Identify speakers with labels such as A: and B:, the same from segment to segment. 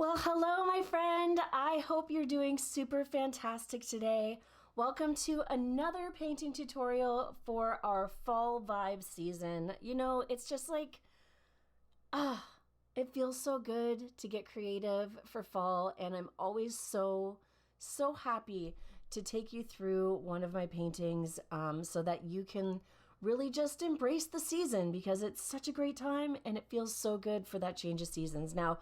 A: Well, hello, my friend. I hope you're doing super fantastic today. Welcome to another painting tutorial for our fall vibe season. You know, it's just like, it feels so good to get creative for fall, and I'm always so happy to take you through one of my paintings so that you can really just embrace the season because it's such a great time and it feels so good for that change of seasons. Now,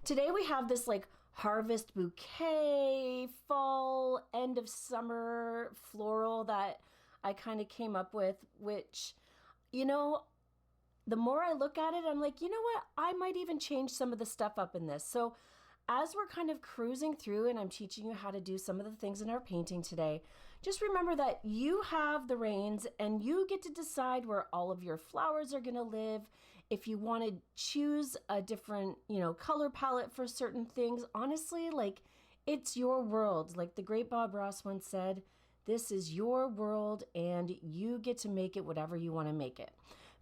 A: today we have this like harvest bouquet, fall, end of summer floral that I kind of came up with, which, you know, the more I look at it, I'm like, you know what? I might even change some of the stuff up in this. So as we're kind of cruising through and I'm teaching you how to do some of the things in our painting today, just remember that you have the reins and you get to decide where all of your flowers are going to live. If you want to choose a different, color palette for certain things, honestly, like it's your world. Like the great Bob Ross once said, this is your world and you get to make it whatever you want to make it.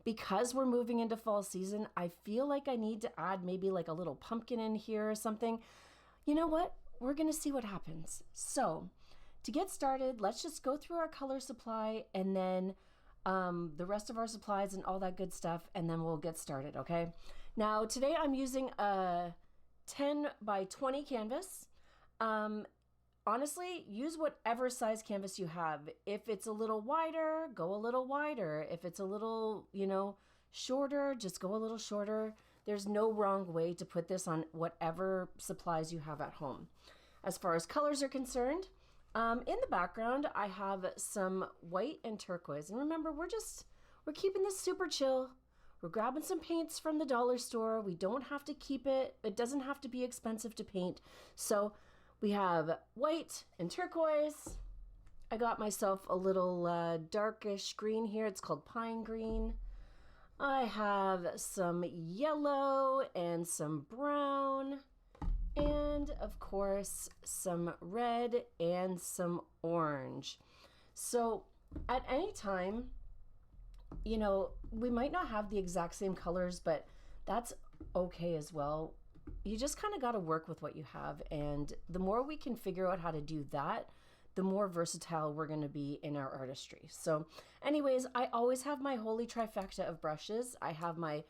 A: Because we're moving into fall season, I feel like I need to add maybe like a little pumpkin in here or something. You know what? We're going to see what happens. So to get started, let's just go through our color supply and then the rest of our supplies and all that good stuff, and then we'll get started, okay? Now, today I'm using a 10 by 20 canvas. Honestly, use whatever size canvas you have. If it's a little wider, go a little wider. If it's a little, shorter, just go a little shorter. There's no wrong way to put this on whatever supplies you have at home. As far as colors are concerned, in the background, I have some white and turquoise. And remember, we're keeping this super chill. We're grabbing some paints from the dollar store. We don't have to keep it. It doesn't have to be expensive to paint. So we have white and turquoise. I got myself a little darkish green here. It's called pine green. I have some yellow and some brown. And of course, some red and some orange. So at any time, we might not have the exact same colors, but that's okay as well. You just kind of got to work with what you have. And the more we can figure out how to do that, the more versatile we're going to be in our artistry. So anyways, I always have my holy trifecta of brushes. I have my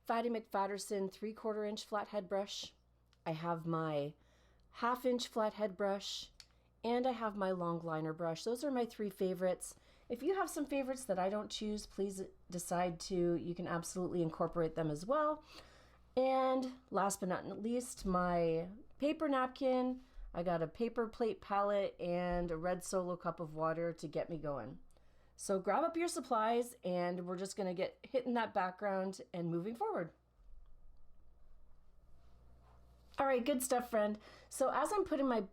A: Fatty McFatterson 3/4 inch flathead brush. I have my 1/2 inch flathead brush, and I have my long liner brush. Those are my three favorites. If you have some favorites that I don't choose, please decide to. You can absolutely incorporate them as well. And last but not least, my paper napkin. I got a paper plate palette and a red Solo cup of water to get me going. So grab up your supplies and we're just gonna get hitting that background and moving forward. All right, good stuff, friend. So as I'm putting my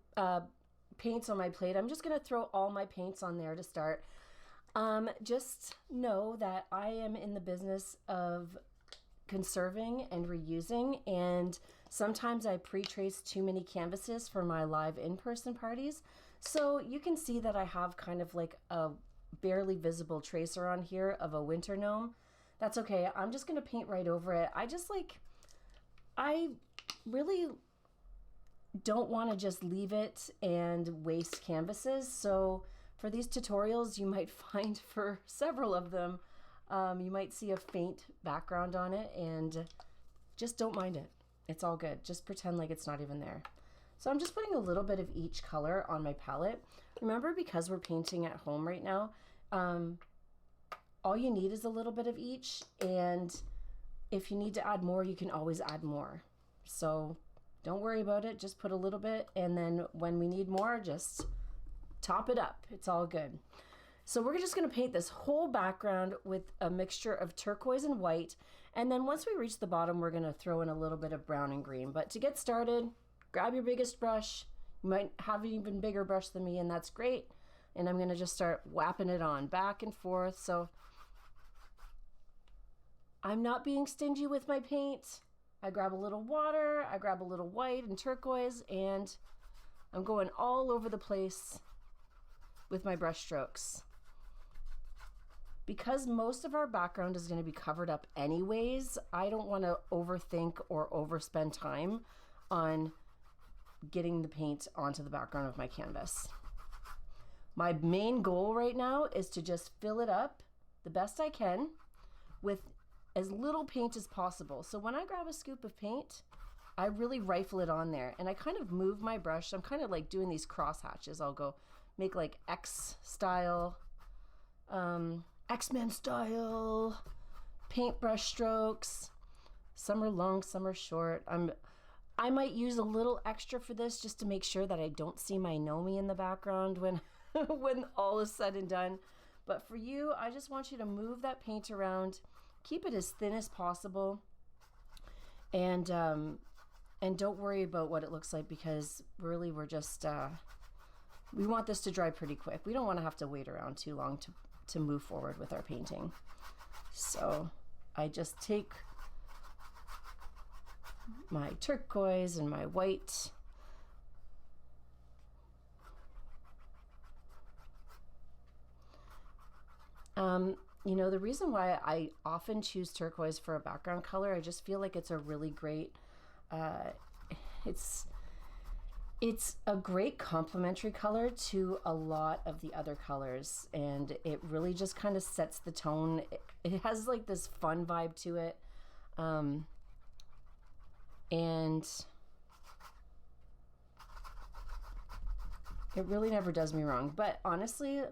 A: paints on my plate, I'm just gonna throw all my paints on there to start. Just know that I am in the business of conserving and reusing, and sometimes I pre-trace too many canvases for my live in-person parties. So you can see that I have kind of like a barely visible tracer on here of a winter gnome. That's okay. I'm just gonna paint right over it. I really don't want to just leave it and waste canvases. So for these tutorials, you might find for several of them, you might see a faint background on it, and just don't mind it. It's all good. Just pretend like it's not even there. So I'm just putting a little bit of each color on my palette. Remember, because we're painting at home right now, all you need is a little bit of each, and if you need to add more, you can always add more. So don't worry about it. Just put a little bit, and then when we need more, just top it up. It's all good. So we're just going to paint this whole background with a mixture of turquoise and white. And then once we reach the bottom, we're going to throw in a little bit of brown and green. But to get started, grab your biggest brush. You might have an even bigger brush than me, and that's great. And I'm going to just start whapping it on back and forth. So I'm not being stingy with my paint. I grab a little water, I grab a little white and turquoise, and I'm going all over the place with my brush strokes. Because most of our background is going to be covered up anyways, I don't want to overthink or overspend time on getting the paint onto the background of my canvas. My main goal right now is to just fill it up the best I can with as little paint as possible. So when I grab a scoop of paint, I really rifle it on there, and I kind of move my brush. I'm kind of like doing these cross hatches. I'll go make like X style, X-Men style paintbrush strokes. Some are long, some are short. I might use a little extra for this just to make sure that I don't see my Nomi in the background when when all is said and done. But for you, I just want you to move that paint around, keep it as thin as possible, and don't worry about what it looks like, because really we're just we want this to dry pretty quick. We don't want to have to wait around too long to move forward with our painting. So I just take my turquoise and my white, you know, the reason why I often choose turquoise for a background color, I just feel like it's a really great it's a great complementary color to a lot of the other colors, and it really just kind of sets the tone. It has like this fun vibe to it, and it really never does me wrong. But honestly,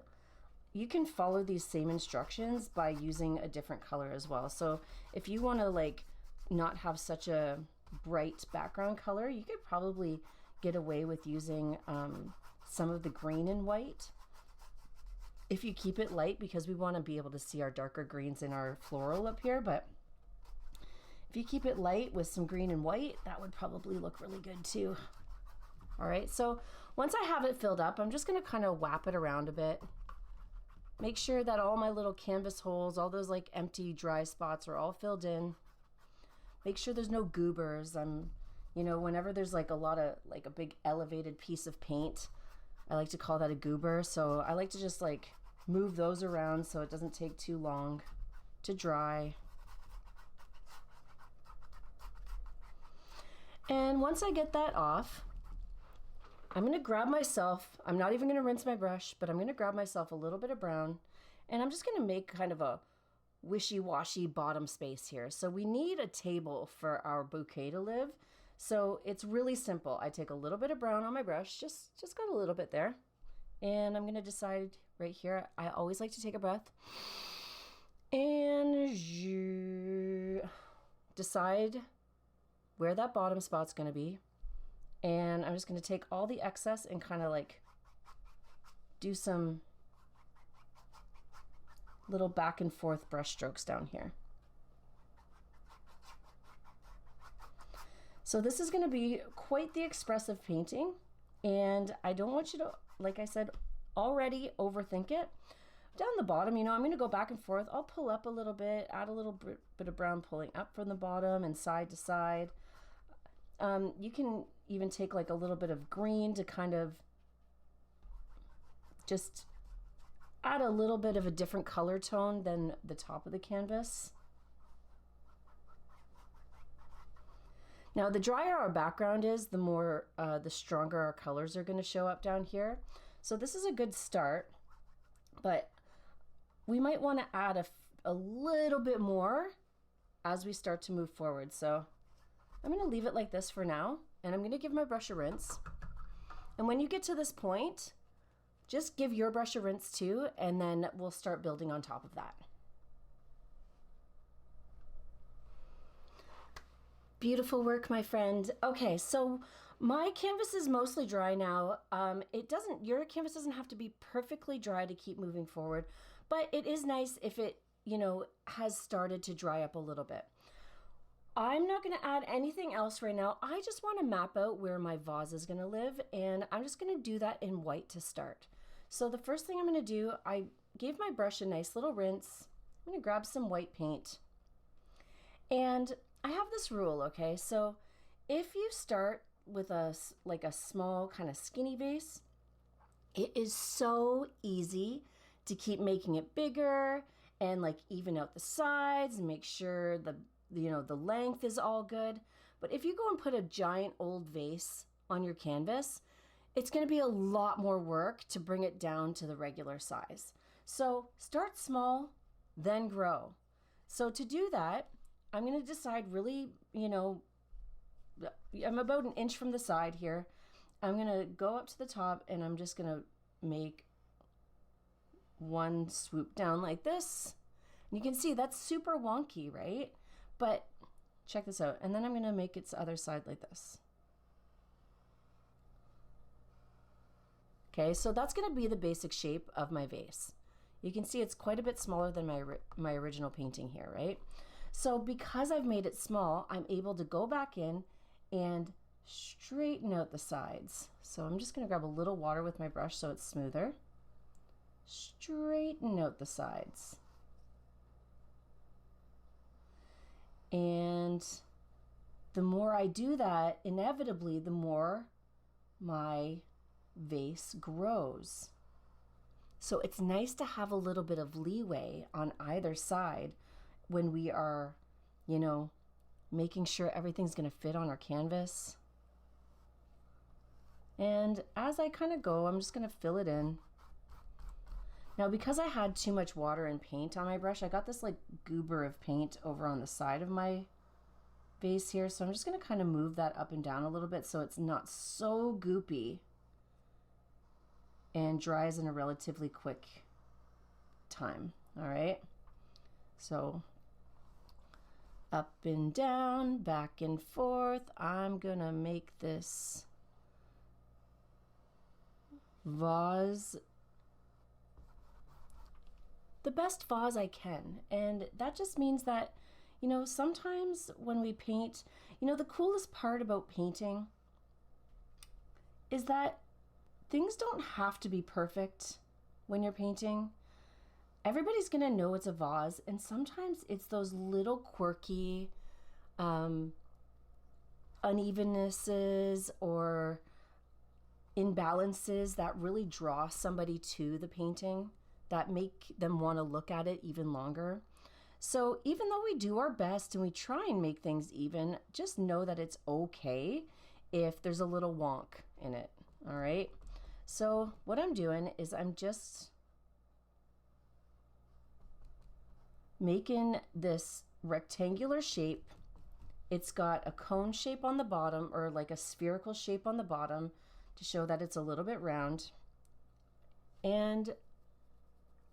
A: you can follow these same instructions by using a different color as well. So if you want to like not have such a bright background color, you could probably get away with using some of the green and white if you keep it light, because we want to be able to see our darker greens in our floral up here. But if you keep it light with some green and white, that would probably look really good too. All right, so once I have it filled up, I'm just going to kind of wrap it around a bit. Make sure that all my little canvas holes, all those like empty dry spots, are all filled in. Make sure there's no goobers. You know, whenever there's like a lot of like a big elevated piece of paint, I like to call that a goober. So I like to just like move those around so it doesn't take too long to dry. And once I get that off, I'm going to grab myself, I'm not even going to rinse my brush, but I'm going to grab myself a little bit of brown, and I'm just going to make kind of a wishy-washy bottom space here. So we need a table for our bouquet to live. So it's really simple. I take a little bit of brown on my brush, just got a little bit there. And I'm going to decide right here, I always like to take a breath. And decide where that bottom spot's going to be. And I'm just going to take all the excess and kind of like do some little back and forth brush strokes down here. So this is going to be quite the expressive painting, and I don't want you to, like I said, already overthink it. Down the bottom, you know, I'm going to go back and forth. I'll pull up a little bit, add a little bit of brown, pulling up from the bottom and side to side. You can even take like a little bit of green to kind of just add a little bit of a different color tone than the top of the canvas. Now, the drier our background is, the more, the stronger our colors are going to show up down here. So this is a good start, but we might want to add a little bit more as we start to move forward. So I'm going to leave it like this for now, and I'm going to give my brush a rinse. And when you get to this point, just give your brush a rinse too, and then we'll start building on top of that. Beautiful work, my friend. Okay, so my canvas is mostly dry now. Your canvas doesn't have to be perfectly dry to keep moving forward, but it is nice if it, you know, has started to dry up a little bit. I'm not going to add anything else right now. I just want to map out where my vase is going to live, and I'm just going to do that in white to start. So the first thing I'm going to do, I gave my brush a nice little rinse. I'm going to grab some white paint. And I have this rule, okay? So if you start with a small kind of skinny vase, it is so easy to keep making it bigger and like even out the sides and make sure the length is all good. But if you go and put a giant old vase on your canvas, it's going to be a lot more work to bring it down to the regular size. So start small, then grow. So to do that, I'm going to decide really, I'm about an inch from the side here. I'm going to go up to the top and I'm just going to make one swoop down like this. And you can see that's super wonky, right? But check this out. And then I'm going to make its other side like this. Okay, so that's going to be the basic shape of my vase. You can see it's quite a bit smaller than my original painting here, right? So because I've made it small, I'm able to go back in and straighten out the sides. So I'm just going to grab a little water with my brush so it's smoother. Straighten out the sides. And the more I do that, inevitably, the more my vase grows. So it's nice to have a little bit of leeway on either side when we are, making sure everything's going to fit on our canvas. And as I kind of go, I'm just going to fill it in. Now, because I had too much water and paint on my brush, I got this like goober of paint over on the side of my vase here. So I'm just going to kind of move that up and down a little bit so it's not so goopy and dries in a relatively quick time. All right. So up and down, back and forth. I'm going to make this vase the best vase I can. And that just means that, sometimes when we paint, the coolest part about painting is that things don't have to be perfect when you're painting. Everybody's going to know it's a vase, and sometimes it's those little quirky unevennesses or imbalances that really draw somebody to the painting, that make them want to look at it even longer. So even though we do our best and we try and make things even, just know that it's okay if there's a little wonk in it, all right? So what I'm doing is I'm just making this rectangular shape. It's got a cone shape on the bottom, or like a spherical shape on the bottom, to show that it's a little bit round. And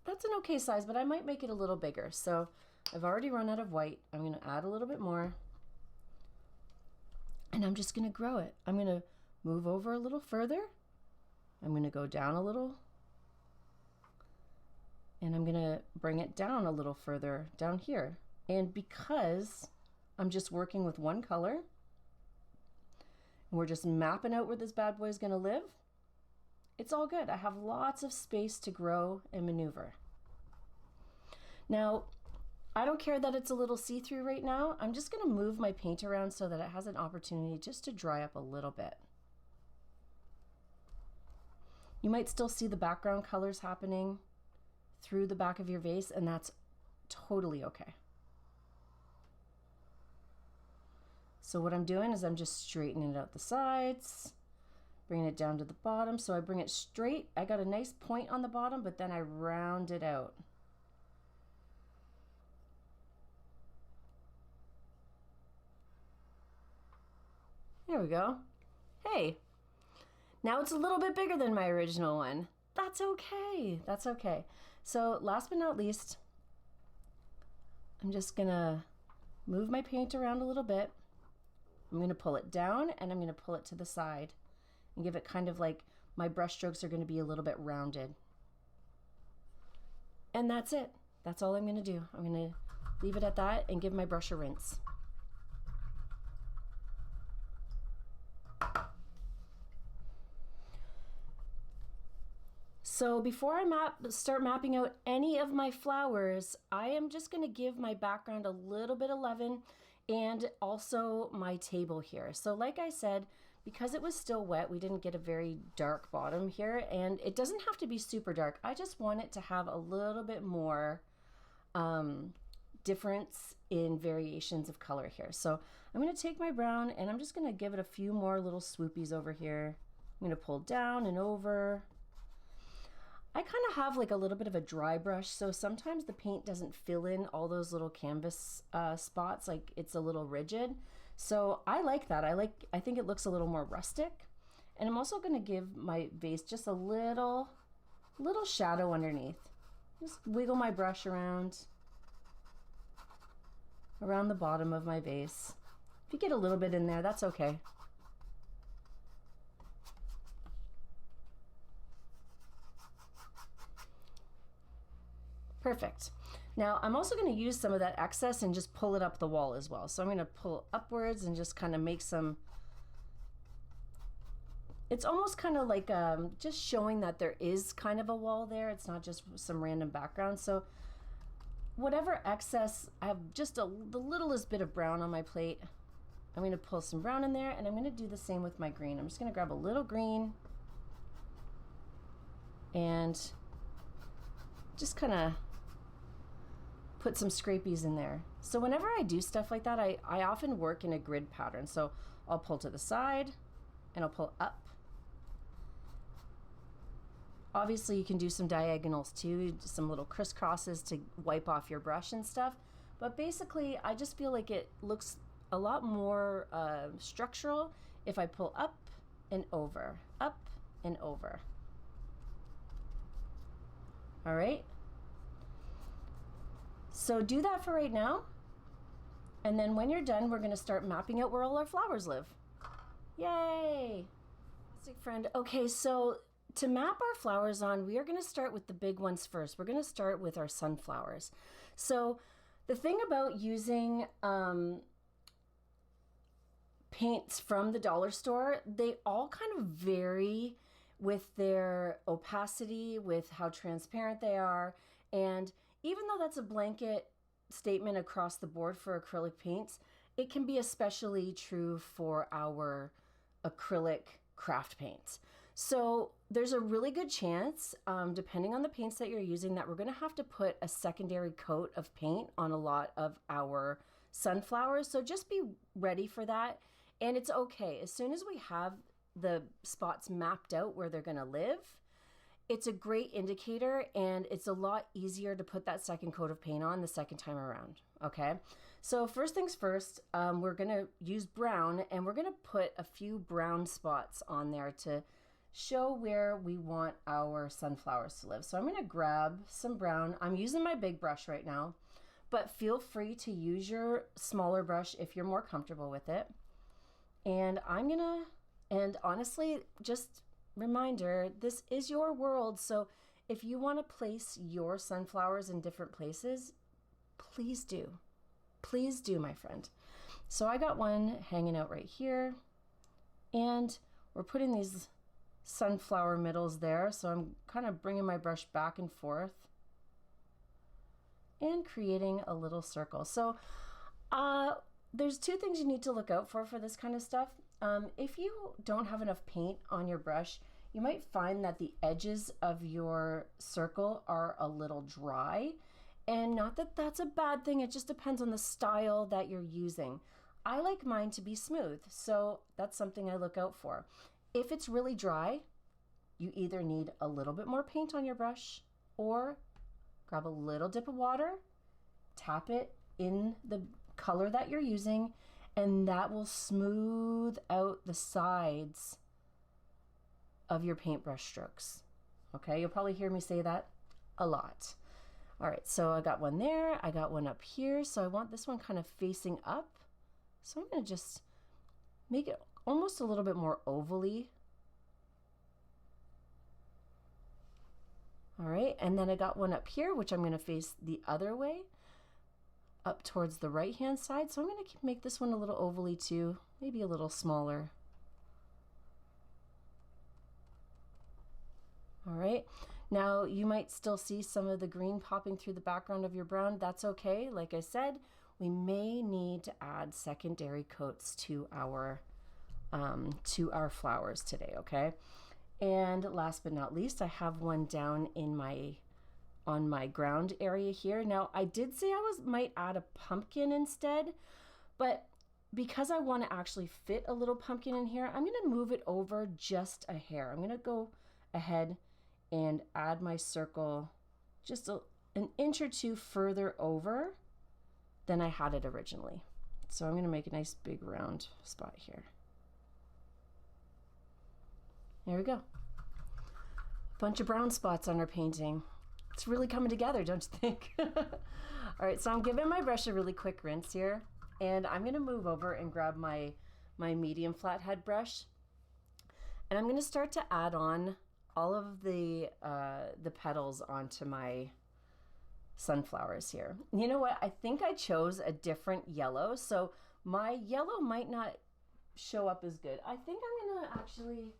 A: that's an okay size, but I might make it a little bigger. So I've already run out of white. I'm going to add a little bit more. And I'm just going to grow it. I'm going to move over a little further. I'm going to go down a little. And I'm going to bring it down a little further down here. And because I'm just working with one color, and we're just mapping out where this bad boy is going to live, it's all good. I have lots of space to grow and maneuver. Now, I don't care that it's a little see-through right now. I'm just going to move my paint around so that it has an opportunity just to dry up a little bit. You might still see the background colors happening through the back of your vase, and that's totally okay. So what I'm doing is I'm just straightening out the sides, bringing it down to the bottom. So I bring it straight. I got a nice point on the bottom, but then I round it out. There we go. Hey, now it's a little bit bigger than my original one. That's okay. That's okay. So last but not least, I'm just gonna move my paint around a little bit. I'm gonna pull it down and I'm gonna pull it to the side and give it kind of like, my brush strokes are gonna be a little bit rounded. And that's it. That's all I'm gonna do. I'm gonna leave it at that and give my brush a rinse. So before I start mapping out any of my flowers, I am just going to give my background a little bit of leaven and also my table here. So like I said, because it was still wet, we didn't get a very dark bottom here, and it doesn't have to be super dark. I just want it to have a little bit more difference in variations of color here. So I'm going to take my brown and I'm just going to give it a few more little swoopies over here. I'm going to pull down and over. I kind of have like a little bit of a dry brush, so sometimes the paint doesn't fill in all those little canvas spots, like it's a little rigid. So I like that. I think it looks a little more rustic. And I'm also going to give my vase just a little shadow underneath. Just wiggle my brush around the bottom of my vase. If you get a little bit in there, that's okay. Perfect. Now I'm also going to use some of that excess and just pull it up the wall as well. So I'm going to pull upwards and just kind of make some, it's almost kind of like just showing that there is kind of a wall there. It's not just some random background. So whatever excess, I have just the littlest bit of brown on my plate. I'm going to pull some brown in there, and I'm going to do the same with my green. I'm just going to grab a little green and just kind of put some scrapies in there. So whenever I do stuff like that, I often work in a grid pattern. So I'll pull to the side and I'll pull up. Obviously you can do some diagonals too, some little crisscrosses to wipe off your brush and stuff. But basically I just feel like it looks a lot more structural if I pull up and over, up and over. All right. So do that for right now. And then when you're done, we're going to start mapping out where all our flowers live. Yay! Fantastic, friend. Okay, so to map our flowers on, we are going to start with the big ones first. We're going to start with our sunflowers. So the thing about using paints from the dollar store, they all kind of vary with their opacity, with how transparent they are. And even though that's a blanket statement across the board for acrylic paints, it can be especially true for our acrylic craft paints. So there's a really good chance, depending on the paints that you're using, that we're going to have to put a secondary coat of paint on a lot of our sunflowers. So just be ready for that. And it's okay. As soon as we have the spots mapped out where they're going to live, it's a great indicator, and it's a lot easier to put that second coat of paint on the second time around. Okay, so first things first, we're going to use brown, and we're going to put a few brown spots on there to show where we want our sunflowers to live. So I'm going to grab some brown. I'm using my big brush right now, but feel free to use your smaller brush if you're more comfortable with it. And and honestly, just reminder, this is your world. So if you want to place your sunflowers in different places, please do. Please do, my friend. So I got one hanging out right here, and we're putting these sunflower middles there. So I'm kind of bringing my brush back and forth and creating a little circle. So there's two things you need to look out for this kind of stuff. If you don't have enough paint on your brush, you might find that the edges of your circle are a little dry. And not that that's a bad thing, it just depends on the style that you're using. I like mine to be smooth, so that's something I look out for. If it's really dry, you either need a little bit more paint on your brush, or grab a little dip of water, tap it in the color that you're using, and that will smooth out the sides of your paintbrush strokes. Okay, you'll probably hear me say that a lot. All right, so I got one there, I got one up here, so I want this one kind of facing up. So I'm gonna just make it almost a little bit more ovally. All right, and then I got one up here, which I'm gonna face the other way, up towards the right-hand side. So I'm gonna make this one a little ovally too, maybe a little smaller. All right, now you might still see some of the green popping through the background of your brown. That's okay. Like I said, we may need to add secondary coats to our flowers today, okay? And last but not least, I have one down in my on my ground area here. Now, I did say I might add a pumpkin instead, but because I want to actually fit a little pumpkin in here, I'm going to move it over just a hair. I'm going to go ahead and add my circle just an inch or two further over than I had it originally. So I'm going to make a nice big round spot here. There we go. Bunch of brown spots on our painting. It's really coming together, don't you think? All right, so I'm giving my brush a really quick rinse here, and I'm going to move over and grab my medium flathead brush, and I'm going to start to add on all of the petals onto my sunflowers here. You know what? I think I chose a different yellow, so my yellow might not show up as good. I think I'm going to actually...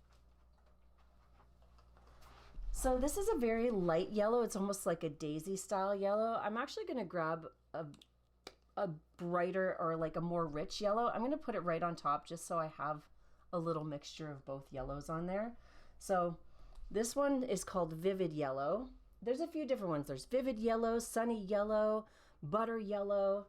A: So this is a very light yellow. It's almost like a daisy style yellow. I'm actually going to grab a brighter or like a more rich yellow. I'm going to put it right on top just so I have a little mixture of both yellows on there. So this one is called Vivid Yellow. There's a few different ones. There's Vivid Yellow, Sunny Yellow, Butter Yellow.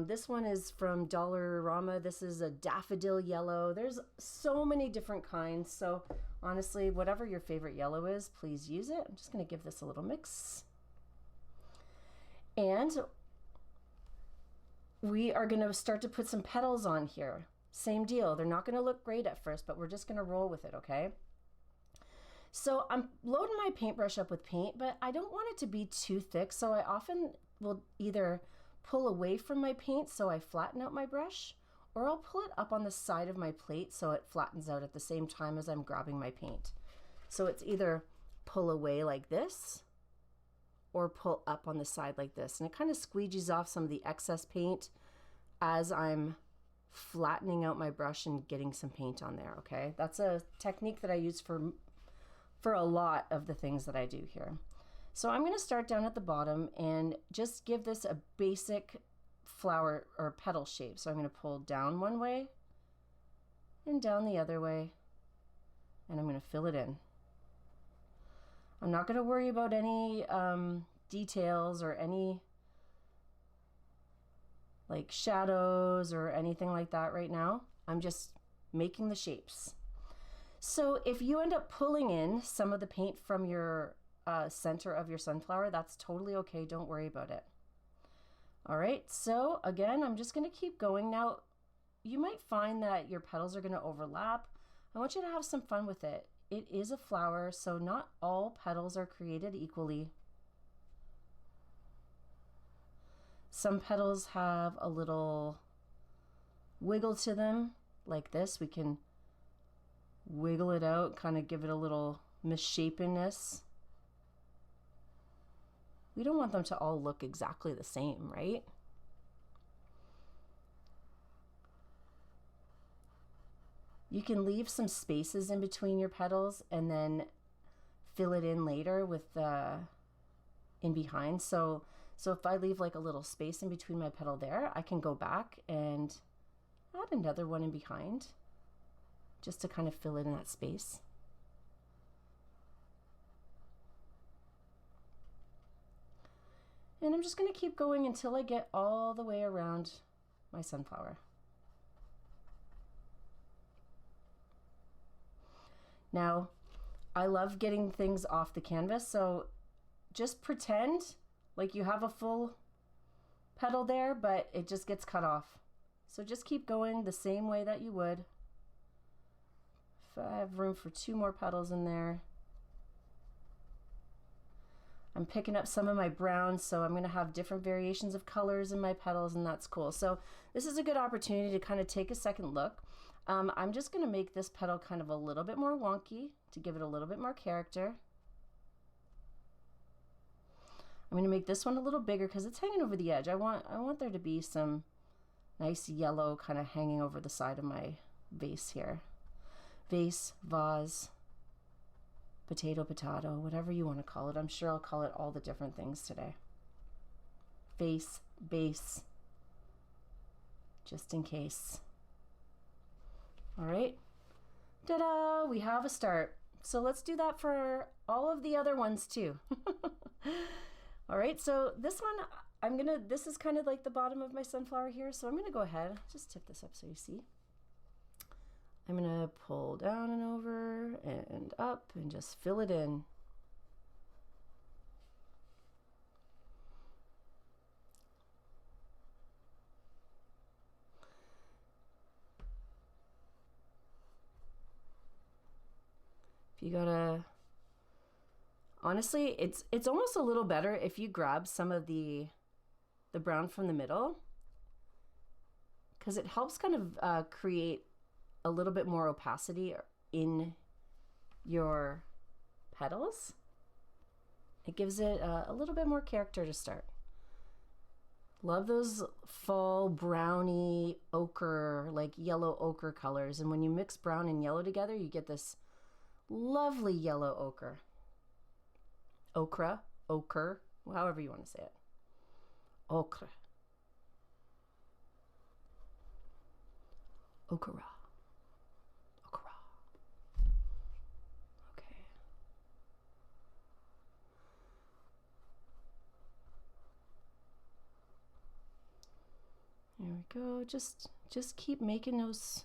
A: This one is from Dollarama. This is a Daffodil Yellow. There's so many different kinds. So honestly, whatever your favorite yellow is, please use it. I'm just going to give this a little mix. And we are going to start to put some petals on here. Same deal. They're not going to look great at first, but we're just going to roll with it, okay? So I'm loading my paintbrush up with paint, but I don't want it to be too thick, so I often will either pull away from my paint so I flatten out my brush, or I'll pull it up on the side of my plate so it flattens out at the same time as I'm grabbing my paint. So it's either pull away like this or pull up on the side like this, and it kind of squeegees off some of the excess paint as I'm flattening out my brush and getting some paint on there, okay? That's a technique that I use for a lot of the things that I do here. So I'm going to start down at the bottom and just give this a basic flower or petal shape. So I'm going to pull down one way and down the other way, and I'm going to fill it in. I'm not going to worry about any details or any like shadows or anything like that right now. I'm just making the shapes. So if you end up pulling in some of the paint from your center of your sunflower, that's totally okay. Don't worry about it. All right, so again, I'm just going to keep going. Now, you might find that your petals are going to overlap. I want you to have some fun with it. It is a flower, so not all petals are created equally. Some petals have a little wiggle to them, like this. We can wiggle it out, kind of give it a little misshapenness. We don't want them to all look exactly the same, right? You can leave some spaces in between your petals and then fill it in later with in behind. So if I leave like a little space in between my petal there, I can go back and add another one in behind just to kind of fill in that space. And I'm just going to keep going until I get all the way around my sunflower. Now, I love getting things off the canvas, so just pretend like you have a full petal there, but it just gets cut off. So just keep going the same way that you would. If I have room for 2 more petals in there. I'm picking up some of my browns, so I'm going to have different variations of colors in my petals, and that's cool. So this is a good opportunity to kind of take a second look. I'm just going to make this petal kind of a little bit more wonky to give it a little bit more character. I'm going to make this one a little bigger because it's hanging over the edge. I want there to be some nice yellow kind of hanging over the side of my vase here. Vase, vase, potato, whatever you want to call it. I'm sure I'll call it all the different things today. Vase, base, just in case. All right, ta-da, we have a start. So let's do that for all of the other ones too. All right, so this one, this is kind of like the bottom of my sunflower here, so I'm gonna go ahead, just tip this up so you see. I'm gonna pull down and over and up and just fill it in. If you gotta, honestly, it's almost a little better if you grab some of the brown from the middle, because it helps kind of create a little bit more opacity in your petals. It gives it a little bit more character to start. Love those fall browny ochre, like yellow ochre colors, and when you mix brown and yellow together, you get this lovely yellow ochre. Ochre, ochre, however you want to say it. Ochre. Ochre. Ochre. Okay. There we go. Just keep making those.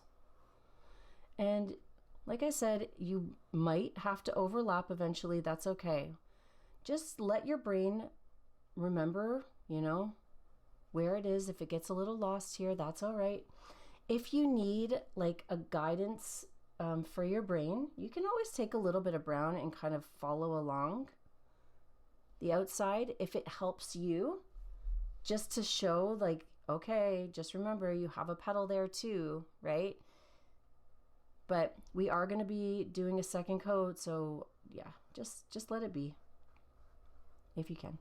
A: And like I said, you might have to overlap eventually. That's okay. Just let your brain remember, you know, where it is. If it gets a little lost here, that's all right. If you need like a guidance for your brain, you can always take a little bit of brown and kind of follow along the outside if it helps you, just to show like, okay, just remember you have a petal there too, right? But we are going to be doing a second coat, so yeah, just let it be if you can.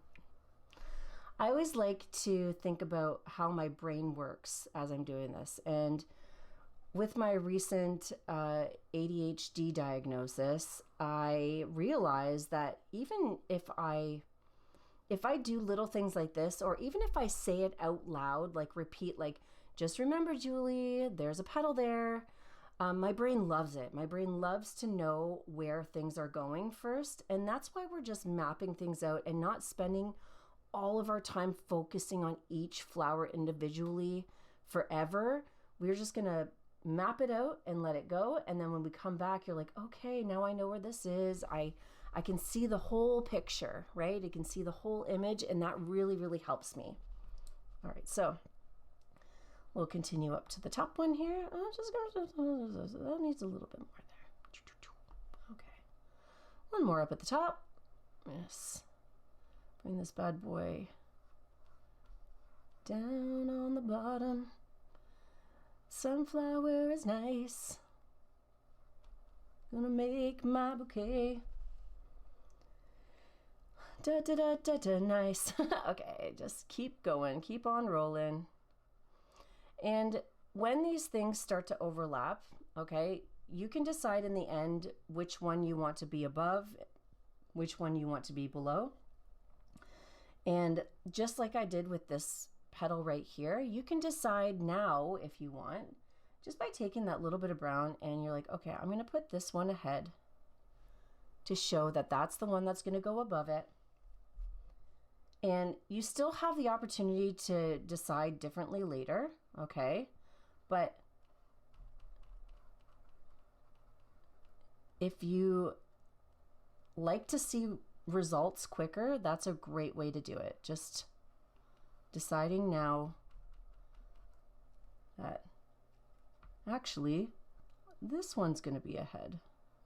A: I always like to think about how my brain works as I'm doing this, and with my recent ADHD diagnosis, I realized that even if I do little things like this, or even if I say it out loud, like repeat, like, just remember, Julie, there's a petal there. My brain loves it. My brain loves to know where things are going first. And that's why we're just mapping things out and not spending all of our time focusing on each flower individually forever. We're just going to map it out and let it go. And then when we come back, you're like, okay, now I know where this is. I can see the whole picture, right? I can see the whole image, and that really, really helps me. All right, so we'll continue up to the top one here. That needs a little bit more there. Okay, one more up at the top. Yes, bring this bad boy down on the bottom. Sunflower is nice. Gonna make my bouquet. Da da da da da, nice. Okay, just keep going, keep on rolling. And when these things start to overlap, okay, you can decide in the end which one you want to be above, which one you want to be below. And just like I did with this petal right here, you can decide now if you want, just by taking that little bit of brown and you're like, okay, I'm going to put this one ahead to show that that's the one that's going to go above it. And you still have the opportunity to decide differently later, okay? But if you like to see results quicker, that's a great way to do it. Just deciding now that actually this one's going to be ahead,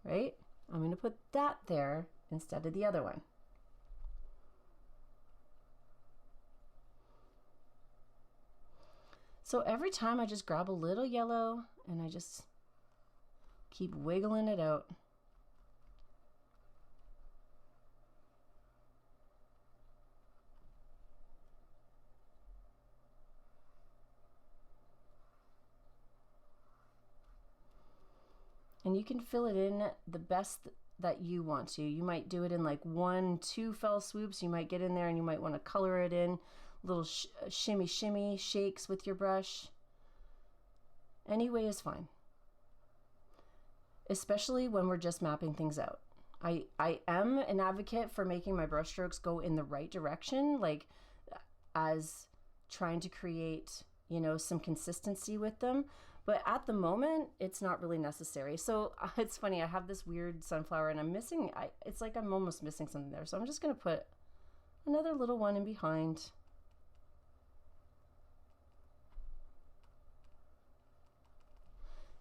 A: right? I'm going to put that there instead of the other one. So every time I just grab a little yellow and I just keep wiggling it out. And you can fill it in the best that you want to. You might do it in like 1-2 fell swoops. You might get in there and you might want to color it in. Little shimmy shakes with your brush. Any way is fine, especially when we're just mapping things out. I am an advocate for making my brush strokes go in the right direction, like as trying to create, you know, some consistency with them. But at the moment, it's not really necessary. So it's funny, I have this weird sunflower and I'm missing, it's like I'm almost missing something there. So I'm just gonna put another little one in behind.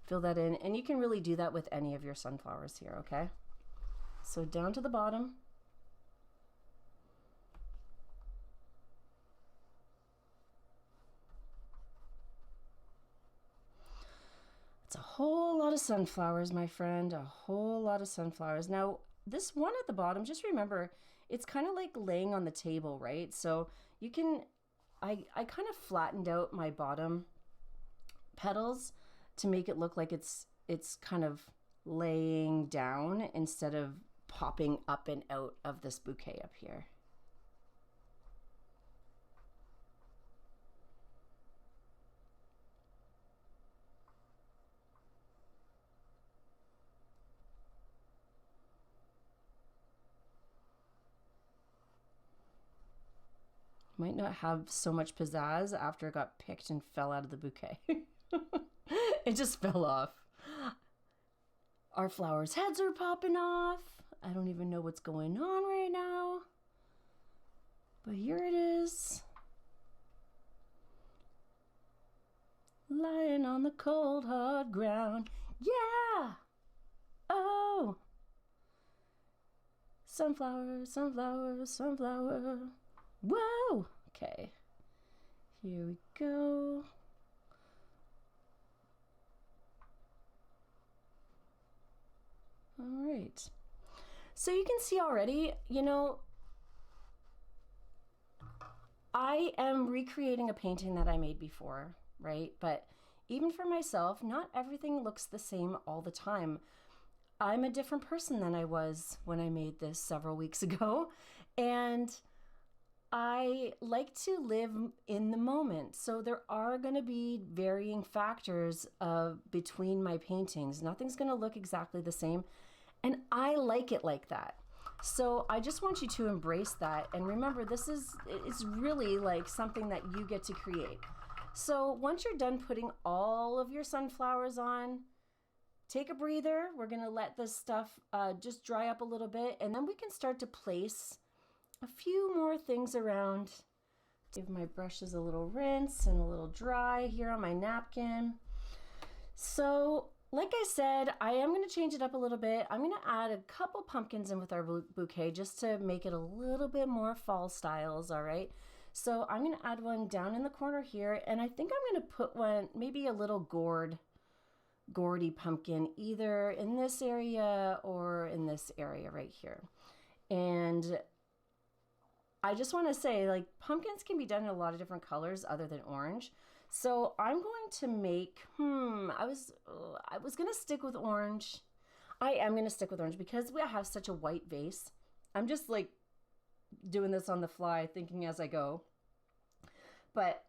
A: Fill that in, and you can really do that with any of your sunflowers here, okay? So down to the bottom. It's a whole lot of sunflowers, my friend, a whole lot of sunflowers. Now, this one at the bottom, just remember, it's kind of like laying on the table, right? So you can, I kind of flattened out my bottom petals to make it look like it's kind of laying down instead of popping up and out of this bouquet up here. Might not have so much pizzazz after it got picked and fell out of the bouquet. It just fell off. Our flowers' heads are popping off. I don't even know what's going on right now. But here it is. Lying on the cold, hard ground. Yeah! Oh! Sunflower, sunflower, sunflower. Whoa! Okay. Here we go. All right. So you can see already, you know, I am recreating a painting that I made before, right? But even for myself, not everything looks the same all the time. I'm a different person than I was when I made this several weeks ago. And I like to live in the moment. So there are going to be varying factors between my paintings. Nothing's going to look exactly the same. And I like it like that. So I just want you to embrace that. And remember, it's really like something that you get to create. So once you're done putting all of your sunflowers on, take a breather. We're going to let this stuff just dry up a little bit. And then we can start to place a few more things around. Give my brushes a little rinse and a little dry here on my napkin. So like I said, I am going to change it up a little bit. I'm going to add a couple pumpkins in with our bouquet just to make it a little bit more fall styles, all right? So I'm going to add one down in the corner here, and I think I'm going to put one, maybe a little gourdy pumpkin, either in this area or in this area right here. And I just want to say, like, pumpkins can be done in a lot of different colors other than orange. So I'm going to make, I was going to stick with orange. I am going to stick with orange because we have such a white vase. I'm just like doing this on the fly, thinking as I go. But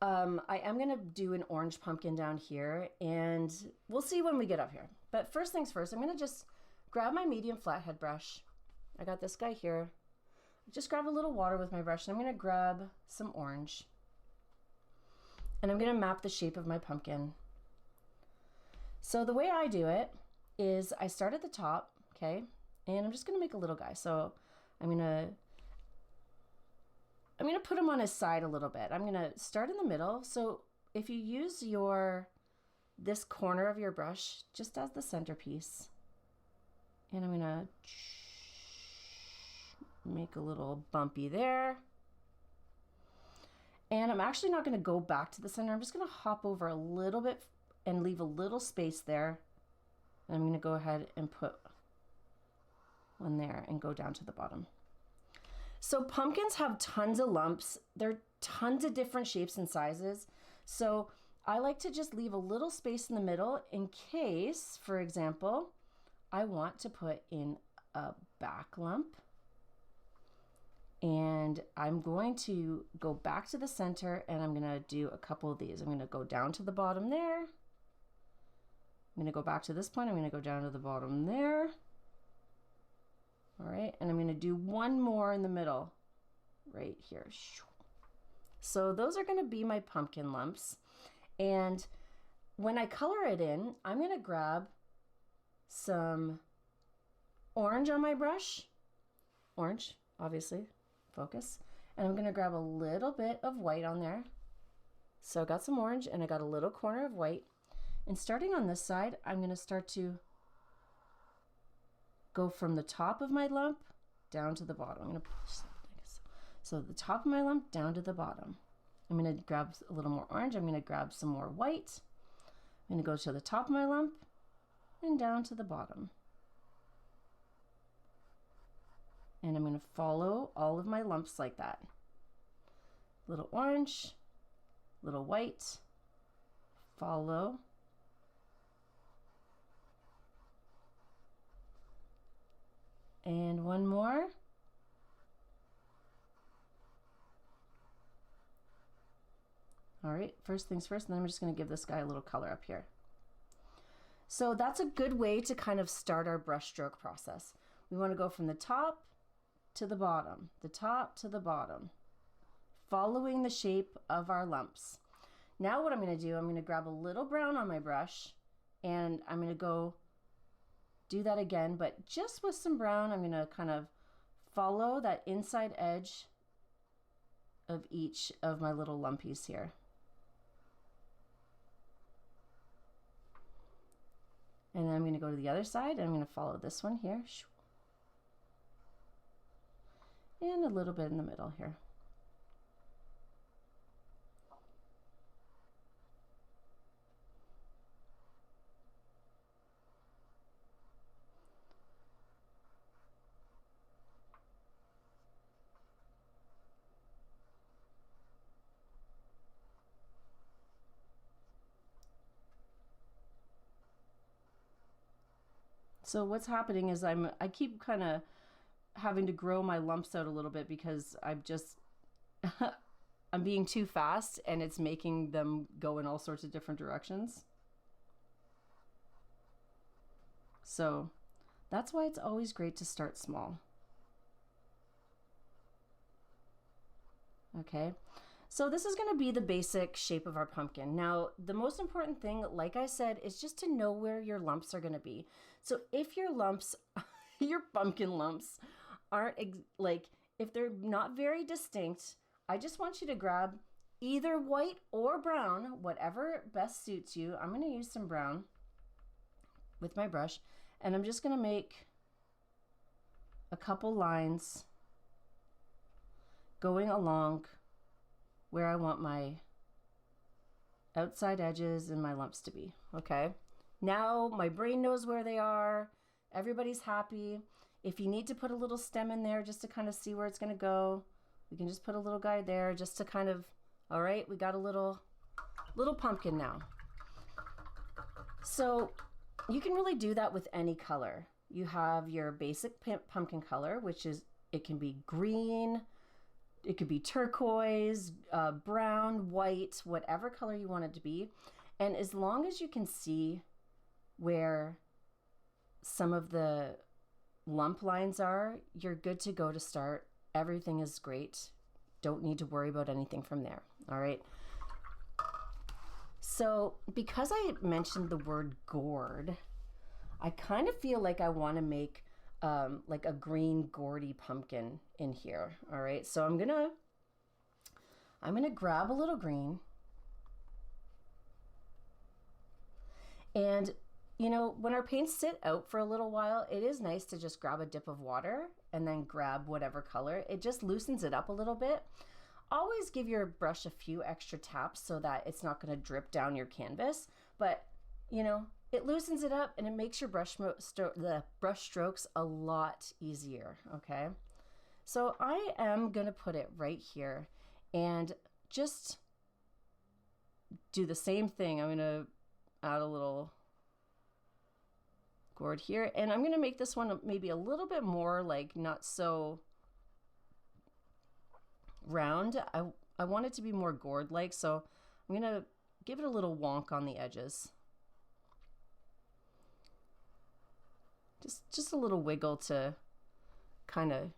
A: I am going to do an orange pumpkin down here, and we'll see when we get up here. But first things first, I'm going to just grab my medium flathead brush. I got this guy here. Just grab a little water with my brush, and I'm going to grab some orange. And I'm going to map the shape of my pumpkin. So the way I do it is I start at the top, okay? And I'm just going to make a little guy. So I'm going to put him on his side a little bit. I'm going to start in the middle. So if you use this corner of your brush just as the centerpiece, and I'm going to make a little bumpy there. And I'm actually not going to go back to the center. I'm just going to hop over a little bit and leave a little space there. And I'm going to go ahead and put one there and go down to the bottom. So pumpkins have tons of lumps. They're tons of different shapes and sizes. So I like to just leave a little space in the middle in case, for example, I want to put in a back lump. And I'm going to go back to the center, and I'm going to do a couple of these. I'm going to go down to the bottom there. I'm going to go back to this point. I'm going to go down to the bottom there. All right, and I'm going to do one more in the middle right here. So those are going to be my pumpkin lumps. And when I color it in, I'm going to grab some orange on my brush. Orange, obviously, focus. And I'm going to grab a little bit of white on there. So I got some orange and I got a little corner of white. And starting on this side, I'm going to start to go from the top of my lump down to the bottom. I'm going to push that like so. So the top of my lump down to the bottom. I'm going to grab a little more orange. I'm going to grab some more white. I'm going to go to the top of my lump and down to the bottom. And I'm going to follow all of my lumps like that. Little orange, little white, follow. And one more. All right, first things first, and then I'm just going to give this guy a little color up here. So that's a good way to kind of start our brush stroke process. We want to go from the top to the bottom, the top to the bottom, following the shape of our lumps. Now what I'm going to do, I'm going to grab a little brown on my brush and I'm going to go do that again, but just with some brown. I'm going to kind of follow that inside edge of each of my little lumpies here. And then I'm going to go to the other side and I'm going to follow this one here. And a little bit in the middle here. So what's happening is I keep kind of having to grow my lumps out a little bit because I'm just I'm being too fast and it's making them go in all sorts of different directions. So that's why it's always great to start small. Okay, so this is going to be the basic shape of our pumpkin. Now, the most important thing, like I said, is just to know where your lumps are going to be. So if your lumps, your pumpkin lumps, aren't if they're not very distinct, I just want you to grab either white or brown, whatever best suits you. I'm going to use some brown with my brush, and I'm just going to make a couple lines going along where I want my outside edges and my lumps to be. Okay, now my brain knows where they are. Everybody's happy. If you need to put a little stem in there just to kind of see where it's going to go, we can just put a little guy there just to kind of, all right, we got a little pumpkin now. So you can really do that with any color. You have your basic pumpkin color, which is, it can be green, it could be turquoise, brown, white, whatever color you want it to be. And as long as you can see where some of the lump lines are, you're good to go to start. Everything is great. Don't need to worry about anything from there. All right. So because I mentioned the word gourd, I kind of feel like I want to make like a green gourdy pumpkin in here. All right. So I'm gonna grab a little green, and you know, when our paints sit out for a little while, it is nice to just grab a dip of water and then grab whatever color. It just loosens it up a little bit. Always give your brush a few extra taps so that it's not going to drip down your canvas, but you know, it loosens it up and it makes your brush strokes a lot easier. Okay, so I am going to put it right here and just do the same thing. I'm going to add a little gourd here, and I'm going to make this one maybe a little bit more like not so round. I want it to be more gourd like, so I'm going to give it a little wonk on the edges. Just a little wiggle to kind of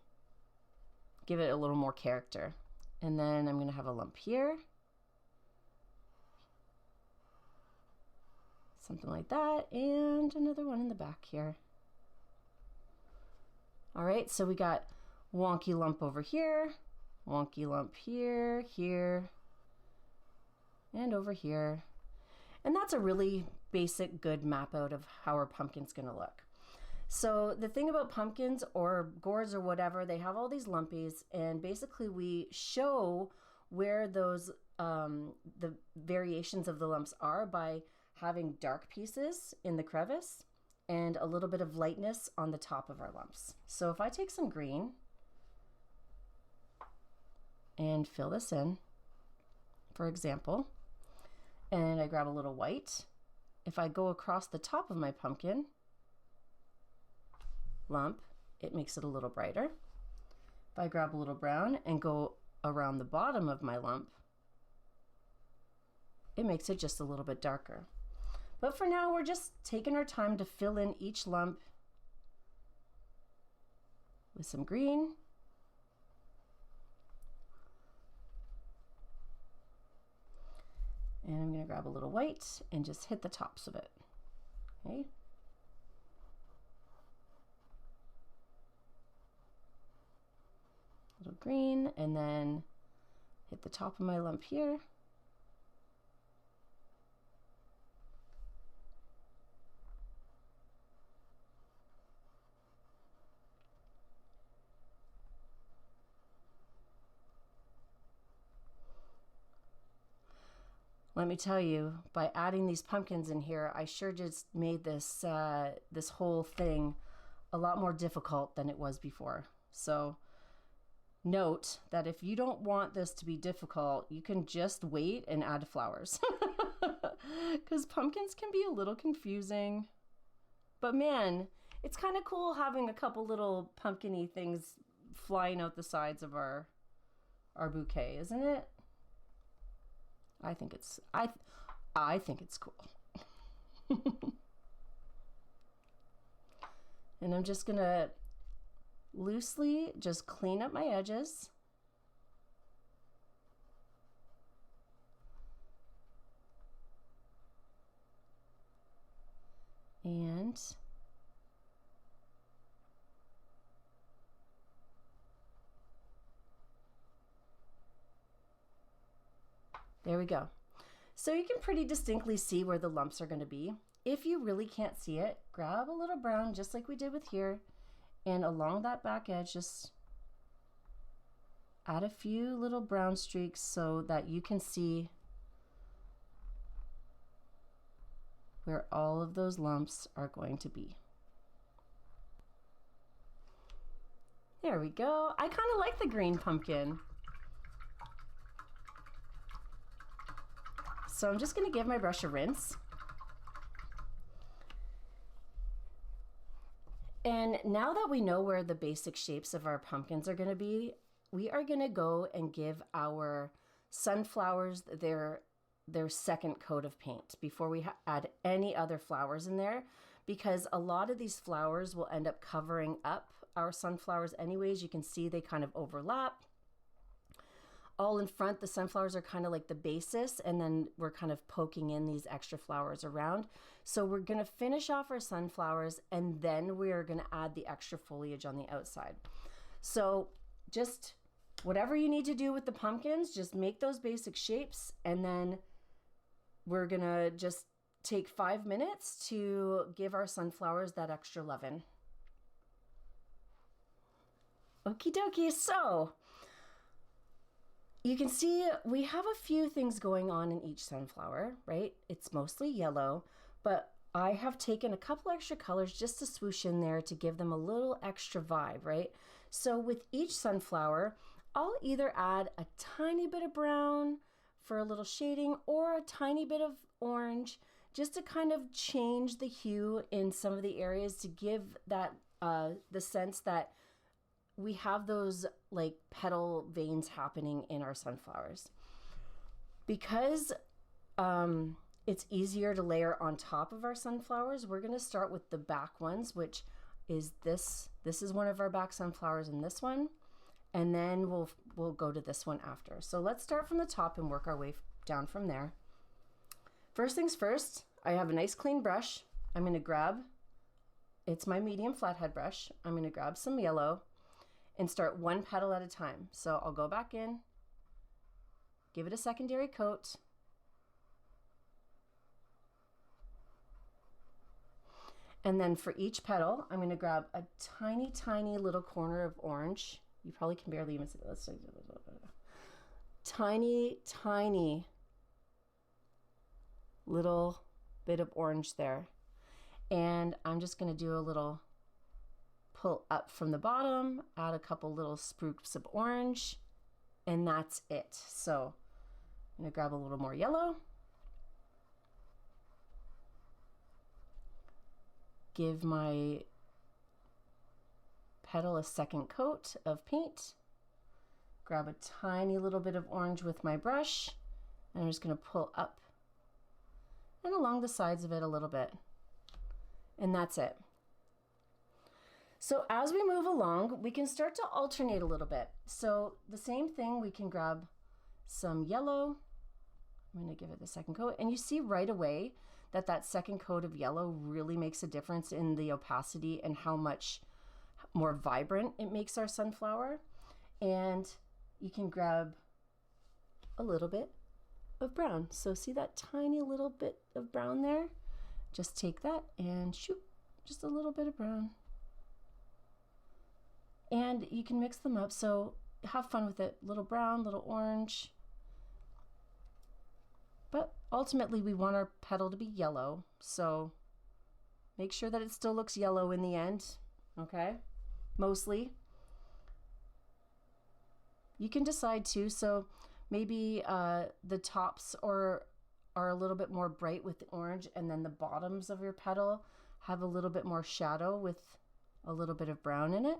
A: give it a little more character. And then I'm going to have a lump here. Something like that, and another one in the back here. All right, so we got wonky lump over here, wonky lump here, here, and over here. And that's a really basic, good map out of how our pumpkin's gonna look. So the thing about pumpkins or gourds or whatever, they have all these lumpies, and basically we show where those, the variations of the lumps are by having dark pieces in the crevice and a little bit of lightness on the top of our lumps. So if I take some green and fill this in, for example, and I grab a little white, if I go across the top of my pumpkin lump, it makes it a little brighter. If I grab a little brown and go around the bottom of my lump, it makes it just a little bit darker. But for now, we're just taking our time to fill in each lump with some green. And I'm going to grab a little white and just hit the tops of it. Okay. A little green, and then hit the top of my lump here. Let me tell you, by adding these pumpkins in here, I sure just made this this whole thing a lot more difficult than it was before. So note that if you don't want this to be difficult, you can just wait and add flowers. Because pumpkins can be a little confusing. But man, it's kind of cool having a couple little pumpkin-y things flying out the sides of our bouquet, isn't it? I think it's cool. And I'm just gonna loosely just clean up my edges. And there we go. So you can pretty distinctly see where the lumps are going to be. If you really can't see it, grab a little brown, just like we did with here, and along that back edge, just add a few little brown streaks so that you can see where all of those lumps are going to be. There we go. I kind of like the green pumpkin. So I'm just going to give my brush a rinse. And now that we know where the basic shapes of our pumpkins are going to be, we are going to go and give our sunflowers their second coat of paint before we add any other flowers in there, because a lot of these flowers will end up covering up our sunflowers anyways. You can see they kind of overlap. All in front, the sunflowers are kind of like the basis, and then we're kind of poking in these extra flowers around. So we're going to finish off our sunflowers, and then we're going to add the extra foliage on the outside. So just whatever you need to do with the pumpkins, just make those basic shapes, and then we're going to just take 5 minutes to give our sunflowers that extra lovin'. Okie dokie, so you can see we have a few things going on in each sunflower, right? It's mostly yellow, but I have taken a couple extra colors just to swoosh in there to give them a little extra vibe, right? So with each sunflower, I'll either add a tiny bit of brown for a little shading or a tiny bit of orange just to kind of change the hue in some of the areas to give that the sense that we have those like petal veins happening in our sunflowers. Because it's easier to layer on top of our sunflowers, we're going to start with the back ones, which is this. This is one of our back sunflowers in this one. And then we'll go to this one after. So let's start from the top and work our way down from there. First things first, I have a nice clean brush. I'm going to grab, it's my medium flathead brush. I'm going to grab some yellow and start one petal at a time. So I'll go back in, give it a secondary coat. And then for each petal, I'm going to grab a tiny, tiny little corner of orange. You probably can barely even see it. Let's see. Tiny, tiny little bit of orange there. And I'm just going to do a little pull up from the bottom, add a couple little spruce of orange, and that's it. So I'm going to grab a little more yellow. Give my petal a second coat of paint. Grab a tiny little bit of orange with my brush, and I'm just going to pull up and along the sides of it a little bit. And that's it. So as we move along, we can start to alternate a little bit. So the same thing, we can grab some yellow. I'm going to give it the second coat, and you see right away that that second coat of yellow really makes a difference in the opacity and how much more vibrant it makes our sunflower. And you can grab a little bit of brown. So see that tiny little bit of brown there? Just take that and shoot, just a little bit of brown. And you can mix them up, so have fun with it. Little brown, little orange. But ultimately we want our petal to be yellow, so make sure that it still looks yellow in the end, okay? Mostly. You can decide too, so maybe the tops are a little bit more bright with the orange, and then the bottoms of your petal have a little bit more shadow with a little bit of brown in it.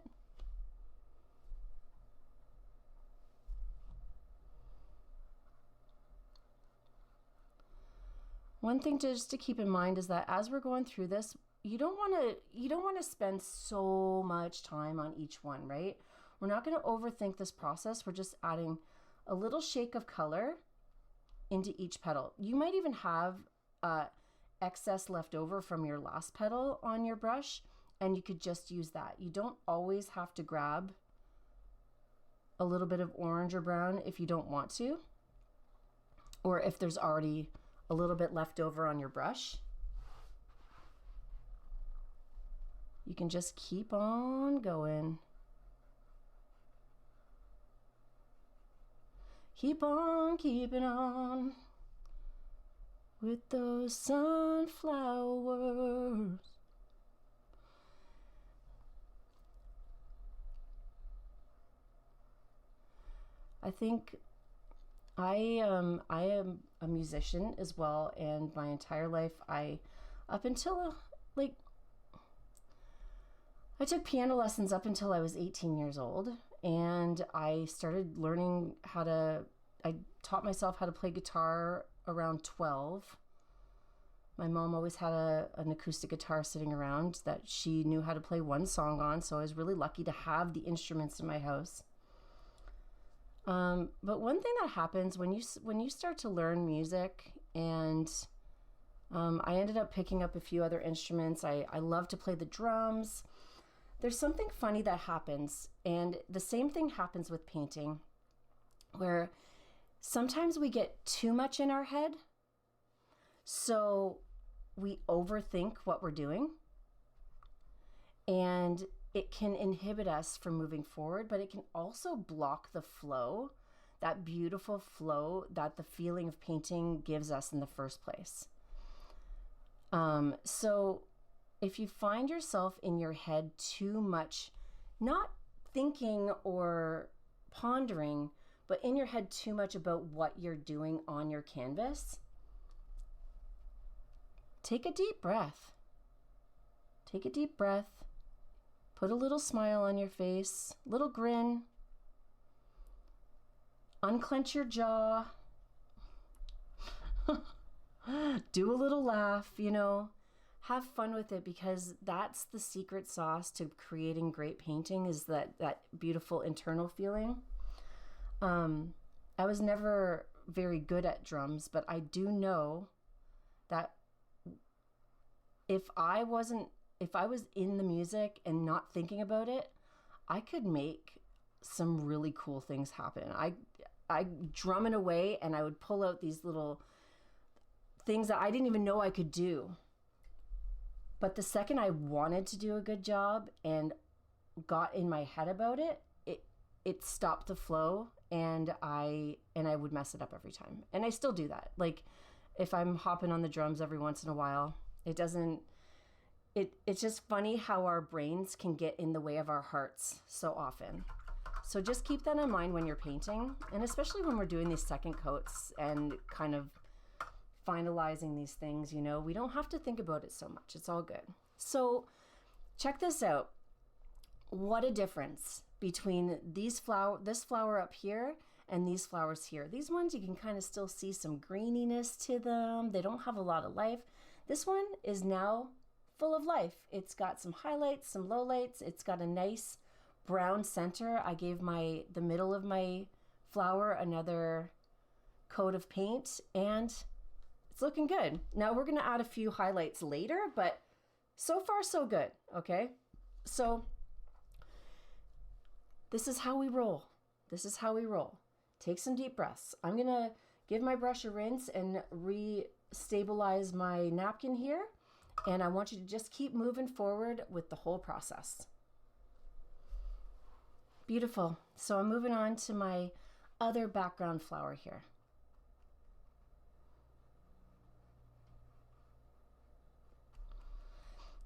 A: One thing just to keep in mind is that as we're going through this, you don't want to spend so much time on each one, right? We're not going to overthink this process. We're just adding a little shake of color into each petal. You might even have excess left over from your last petal on your brush, and you could just use that. You don't always have to grab a little bit of orange or brown if you don't want to, or if there's already a little bit left over on your brush. You can just keep on going. Keep on keeping on with those sunflowers. I think I am a musician as well, and my entire life up until I took piano lessons up until I was 18 years old, and I started learning I taught myself how to play guitar around 12. My mom always had an acoustic guitar sitting around that she knew how to play one song on, so I was really lucky to have the instruments in my house. But one thing that happens when you start to learn music, and I ended up picking up a few other instruments. I love to play the drums. There's something funny that happens, and the same thing happens with painting, where sometimes we get too much in our head, so we overthink what we're doing, and it can inhibit us from moving forward, but it can also block the flow, that beautiful flow that the feeling of painting gives us in the first place. So if you find yourself in your head too much, not thinking or pondering, but in your head too much about what you're doing on your canvas, take a deep breath. Take a deep breath. Put a little smile on your face, little grin. Unclench your jaw. Do a little laugh, have fun with it, because that's the secret sauce to creating great painting, is that beautiful internal feeling. I was never very good at drums, but I do know that if I was in the music and not thinking about it, I could make some really cool things happen. I drumming away, and I would pull out these little things that I didn't even know I could do. But the second I wanted to do a good job and got in my head about it, it stopped the flow, and I would mess it up every time. And I still do that. Like, if I'm hopping on the drums every once in a while, it's just funny how our brains can get in the way of our hearts so often. So just keep that in mind when you're painting, and especially when we're doing these second coats and kind of finalizing these things, you know, we don't have to think about it so much. It's all good. So check this out. What a difference between this flower up here and these flowers here. These ones, you can kind of still see some greeniness to them. They don't have a lot of life. This one is now full of life. It's got some highlights, some lowlights. It's got a nice brown center. I gave the middle of my flower another coat of paint, and it's looking good. Now we're going to add a few highlights later, but so far so good. Okay. So this is how we roll. This is how we roll. Take some deep breaths. I'm going to give my brush a rinse and re-stabilize my napkin here. And I want you to just keep moving forward with the whole process. Beautiful. So I'm moving on to my other background flower here.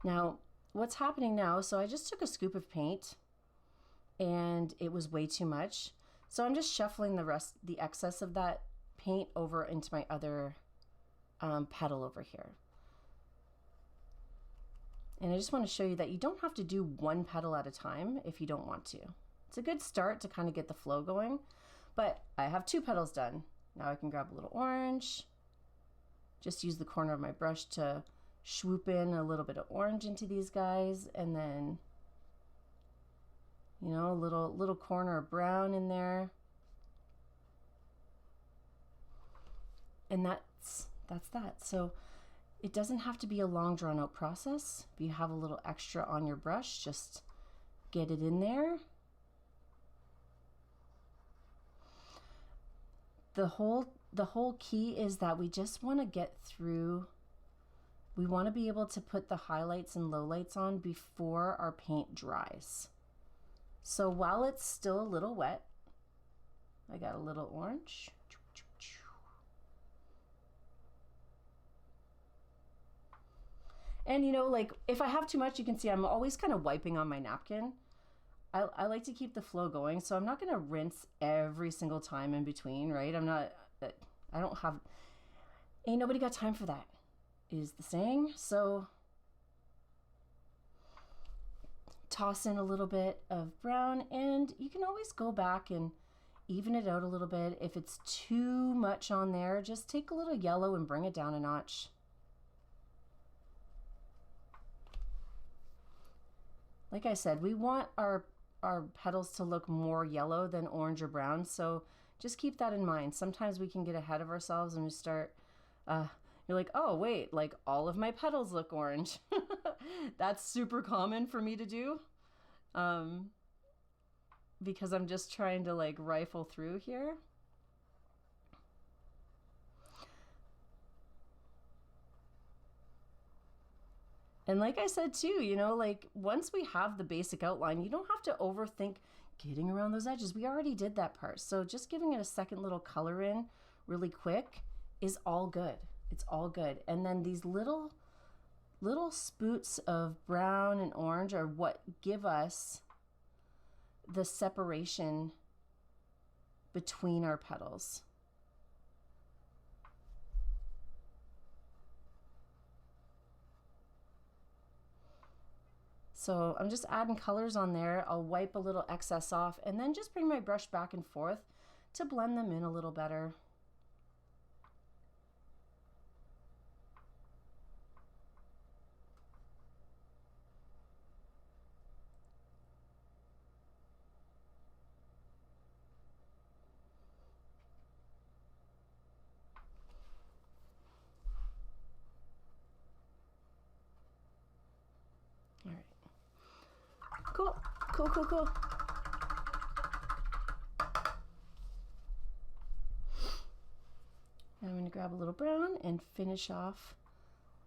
A: Now, what's happening now, so I just took a scoop of paint and it was way too much. So I'm just shuffling the excess of that paint over into my other petal over here. And I just want to show you that you don't have to do one petal at a time if you don't want to. It's a good start to kind of get the flow going, but I have 2 petals done. Now I can grab a little orange, just use the corner of my brush to swoop in a little bit of orange into these guys, and then, you know, a little corner of brown in there. And that's that. So it doesn't have to be a long drawn out process. If you have a little extra on your brush, just get it in there. The whole key is that we just want to get through. We want to be able to put the highlights and lowlights on before our paint dries. So while it's still a little wet, I got a little orange. And you know, like if I have too much, you can see I'm always kind of wiping on my napkin. I like to keep the flow going, so I'm not going to rinse every single time in between, right? Ain't nobody got time for that, is the saying. So toss in a little bit of brown, and you can always go back and even it out a little bit. If it's too much on there, just take a little yellow and bring it down a notch. Like I said, we want our petals to look more yellow than orange or brown, so just keep that in mind. Sometimes we can get ahead of ourselves and we start, you're like, oh wait, like all of my petals look orange. That's super common for me to do, because I'm just trying to like rifle through here. And like I said too, you know, like once we have the basic outline, you don't have to overthink getting around those edges. We already did that part. So just giving it a second little color in really quick is all good. It's all good. And then these little spoots of brown and orange are what give us the separation between our petals. So I'm just adding colors on there. I'll wipe a little excess off and then just bring my brush back and forth to blend them in a little better. cool, cool, cool. And I'm going to grab a little brown and finish off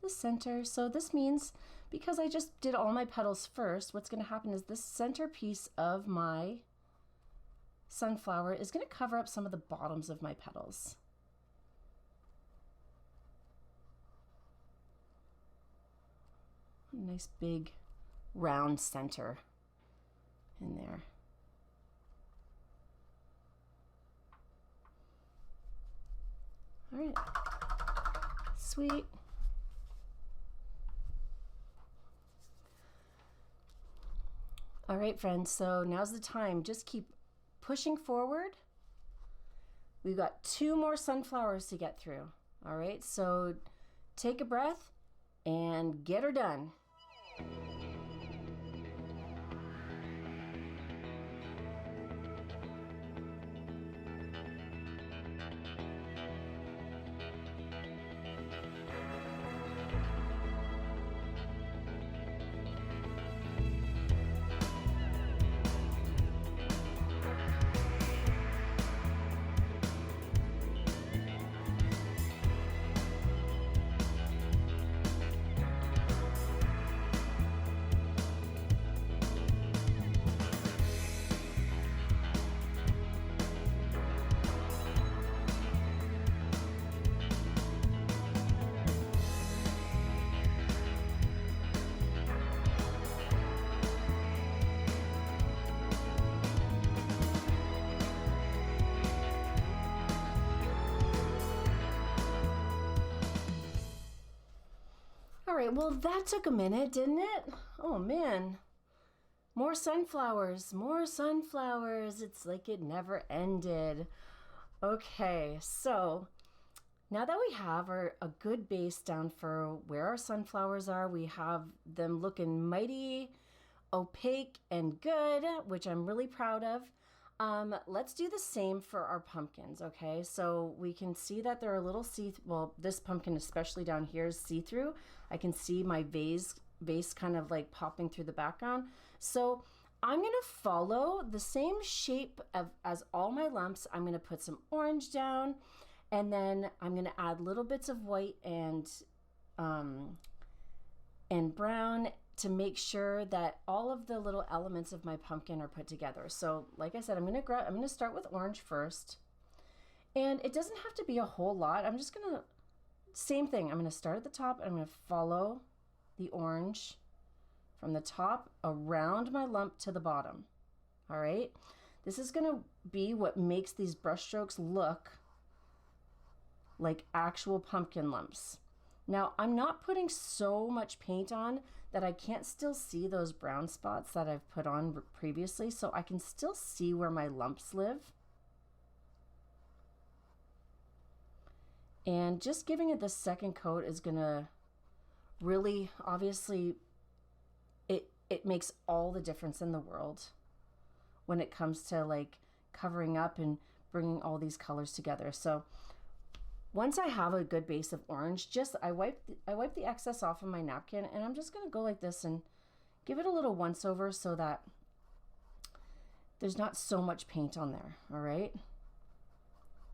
A: the center. So this means, because I just did all my petals first, what's going to happen is this center piece of my sunflower is going to cover up some of the bottoms of my petals. A nice big round center in there. All right, sweet. All right, friends, so now's the time. Just keep pushing forward. We've got 2 more sunflowers to get through. All right, so take a breath and get her done. All right, well, that took a minute, didn't it? Oh, man. More sunflowers, more sunflowers. It's like it never ended. Okay, so now that we have a good base down for where our sunflowers are, we have them looking mighty opaque and good, which I'm really proud of. Let's do the same for our pumpkins, okay? So we can see that they're a little well, this pumpkin, especially down here, is see-through. I can see my vase kind of like popping through the background. So I'm gonna follow the same shape as all my lumps. I'm gonna put some orange down, and then I'm gonna add little bits of white and brown to make sure that all of the little elements of my pumpkin are put together. So like I said, I'm gonna start with orange first, and it doesn't have to be a whole lot. I'm just gonna, same thing, I'm gonna start at the top and I'm gonna follow the orange from the top around my lump to the bottom. All right, this is gonna be what makes these brush strokes look like actual pumpkin lumps. Now, I'm not putting so much paint on that I can't still see those brown spots that I've put on previously, so I can still see where my lumps live. And just giving it the second coat is gonna really, obviously, it makes all the difference in the world when it comes to like covering up and bringing all these colors together. So once I have a good base of orange, I wipe the excess off of my napkin, and I'm just gonna go like this and give it a little once over so that there's not so much paint on there, all right?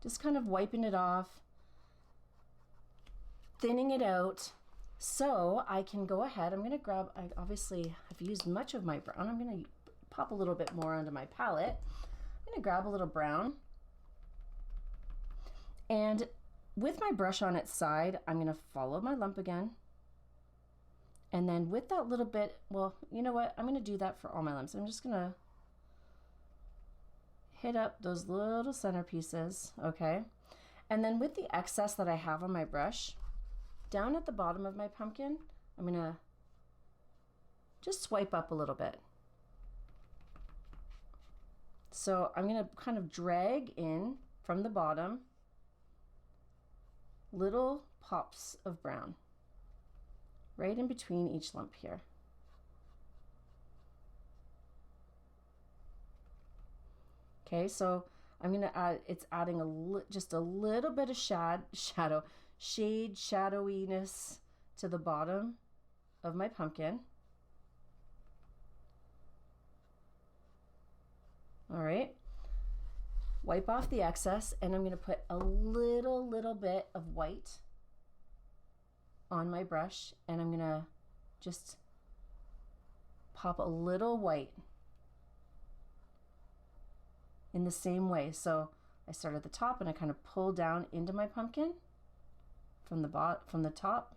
A: Just kind of wiping it off, thinning it out, so I can go ahead. I'm gonna grab, obviously I've used much of my brown. I'm gonna pop a little bit more onto my palette. I'm gonna grab a little brown, and with my brush on its side, I'm gonna follow my lump again. And then with that little bit, well, you know what? I'm gonna do that for all my lumps. I'm just gonna hit up those little center pieces, okay? And then with the excess that I have on my brush, down at the bottom of my pumpkin, I'm gonna just swipe up a little bit. So I'm gonna kind of drag in from the bottom little pops of brown right in between each lump here. Okay, so I'm gonna add, it's adding just a little bit of shadowiness to the bottom of my pumpkin. All right. Wipe off the excess, and I'm going to put a little bit of white on my brush, and I'm going to just pop a little white in the same way. So I start at the top and I kind of pull down into my pumpkin from the top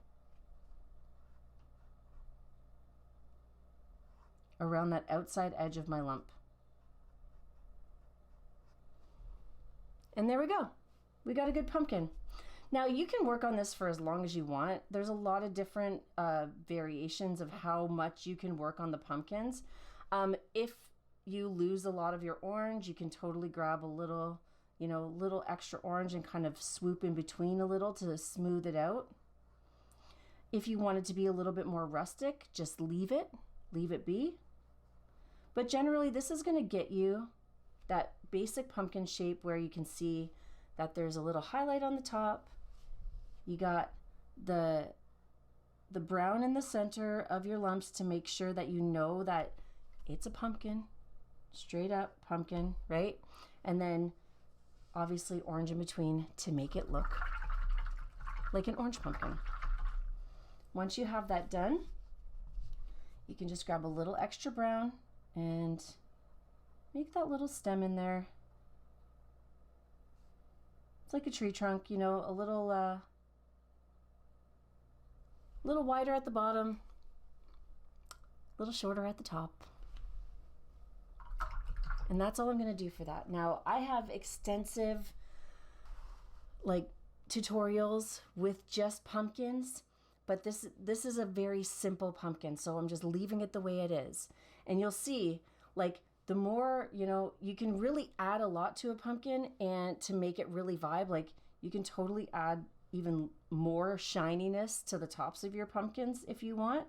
A: around that outside edge of my lump. And there we go. We got a good pumpkin. Now you can work on this for as long as you want. There's a lot of different variations of how much you can work on the pumpkins. If you lose a lot of your orange, you can totally grab a little, little extra orange and kind of swoop in between a little to smooth it out. If you want it to be a little bit more rustic, just leave it be. But generally this is going to get you that basic pumpkin shape where you can see that there's a little highlight on the top. You got the brown in the center of your lumps to make sure that you know that it's a pumpkin, straight up pumpkin, right? And then obviously orange in between to make it look like an orange pumpkin. Once you have that done, you can just grab a little extra brown and make that little stem in there. It's like a tree trunk, a little wider at the bottom, a little shorter at the top. And that's all I'm going to do for that. Now I have extensive tutorials with just pumpkins, but this is a very simple pumpkin, so I'm just leaving it the way it is. And you'll see, the more, you can really add a lot to a pumpkin, and to make it really vibe, you can totally add even more shininess to the tops of your pumpkins if you want.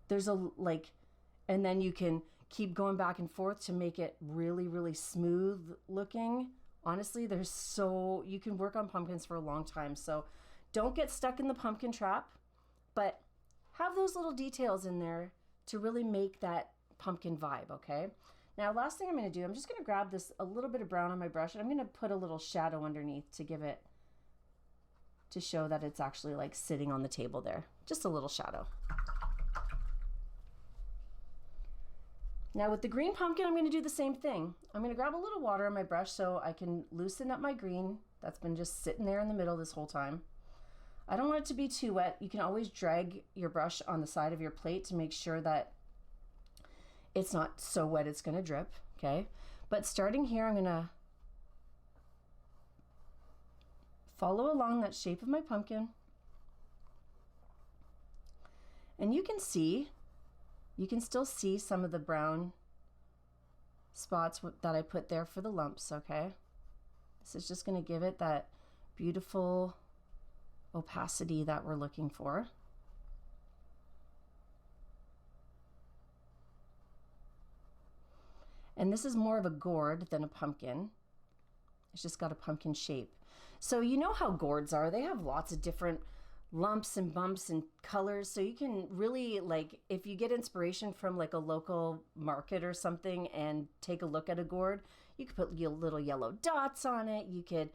A: There's and then you can keep going back and forth to make it really, really smooth looking. Honestly, you can work on pumpkins for a long time. So don't get stuck in the pumpkin trap, but have those little details in there to really make that pumpkin vibe, okay? Now, last thing I'm going to do, I'm just going to grab a little bit of brown on my brush, and I'm going to put a little shadow underneath to show that it's actually sitting on the table there. Just a little shadow. Now with the green pumpkin, I'm going to do the same thing. I'm going to grab a little water on my brush so I can loosen up my green that's been just sitting there in the middle this whole time. I don't want it to be too wet. You can always drag your brush on the side of your plate to make sure that it's not so wet it's going to drip, okay? But starting here, I'm going to follow along that shape of my pumpkin. And you can still see some of the brown spots that I put there for the lumps, okay? This is just going to give it that beautiful opacity that we're looking for. And this is more of a gourd than a pumpkin. It's just got a pumpkin shape. So you know how gourds are. They have lots of different lumps and bumps and colors. So you can really, if you get inspiration from a local market or something and take a look at a gourd, you could put little yellow dots on it. You could,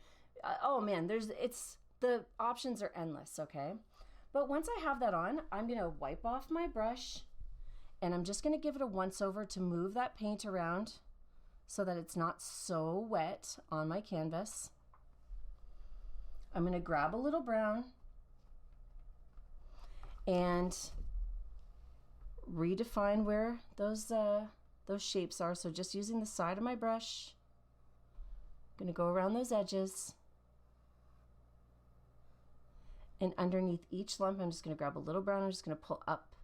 A: oh man, the options are endless, okay? But once I have that on, I'm going to wipe off my brush, and I'm just going to give it a once over to move that paint around so that it's not so wet on my canvas. I'm going to grab a little brown and redefine where those shapes are. So just using the side of my brush, I'm going to go around those edges. And underneath each lump, I'm just going to grab a little brown. I'm just going to pull up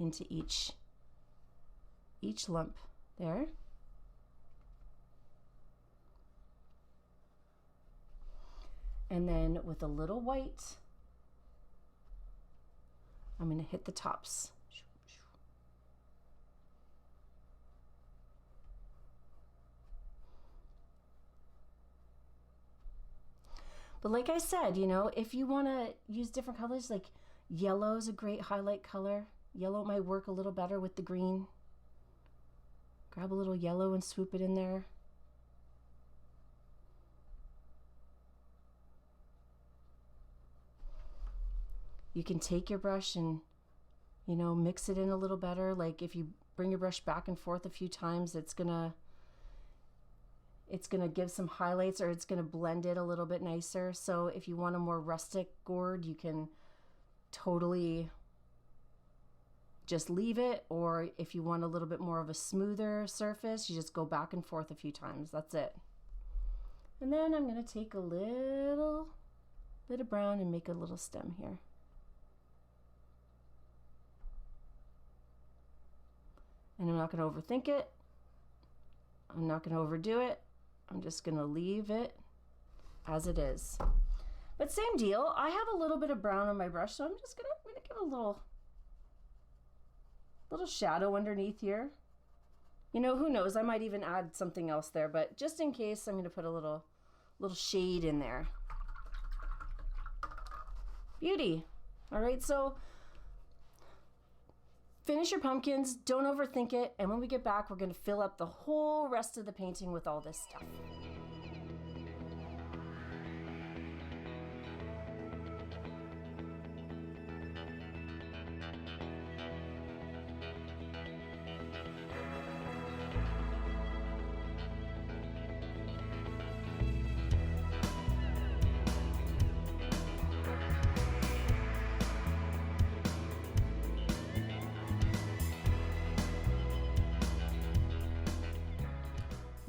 A: into each lump there. And then with a little white, I'm going to hit the tops. But like I said, if you want to use different colors, yellow is a great highlight color. Yellow might work a little better with the green. Grab a little yellow and swoop it in there. You can take your brush and, you know, mix it in a little better. Like if you bring your brush back and forth a few times, it's gonna give some highlights, or it's gonna blend it a little bit nicer. So if you want a more rustic gourd, you can totally just leave it, or if you want a little bit more of a smoother surface, you just go back and forth a few times. That's it. And then I'm gonna take a little bit of brown and make a little stem here. And I'm not going to overthink it. I'm not going to overdo it. I'm just going to leave it as it is. But same deal. I have a little bit of brown on my brush, so I'm going to give a little shadow underneath here. You know, who knows? I might even add something else there, but just in case, I'm going to put a little shade in there. Beauty. All right, so finish your pumpkins, don't overthink it, and when we get back, we're going to fill up the whole rest of the painting with all this stuff.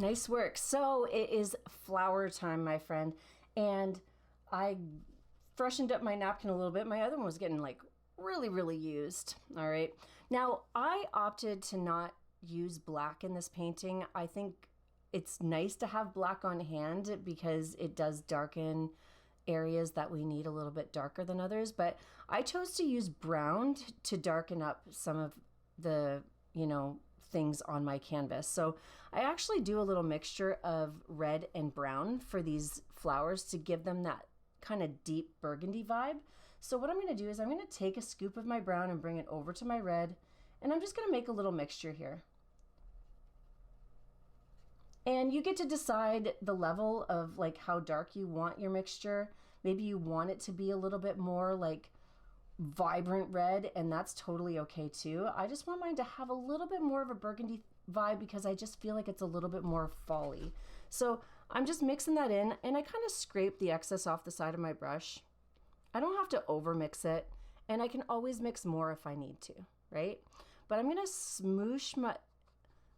A: Nice work. So it is flower time, my friend, and I freshened up my napkin a little bit. My other one was getting like really used. All right. Now I opted to not use black in this painting. I think it's nice to have black on hand because it does darken areas that we need a little bit darker than others, but I chose to use brown to darken up some of the, you know, things on my canvas. So I actually do a little mixture of red and brown for these flowers to give them that kind of deep burgundy vibe. So what I'm going to do is I'm going to take a scoop of my brown and bring it over to my red, and I'm just going to make a little mixture here. And you get to decide the level of like how dark you want your mixture. Maybe you want it to be a little bit more like vibrant red, and that's totally okay too. I just want mine to have a little bit more of a burgundy vibe because I just feel like it's a little bit more fall-y. So I'm just mixing that in, and I kind of scrape the excess off the side of my brush. I don't have to over mix it, and I can always mix more if I need to, right? But I'm gonna smoosh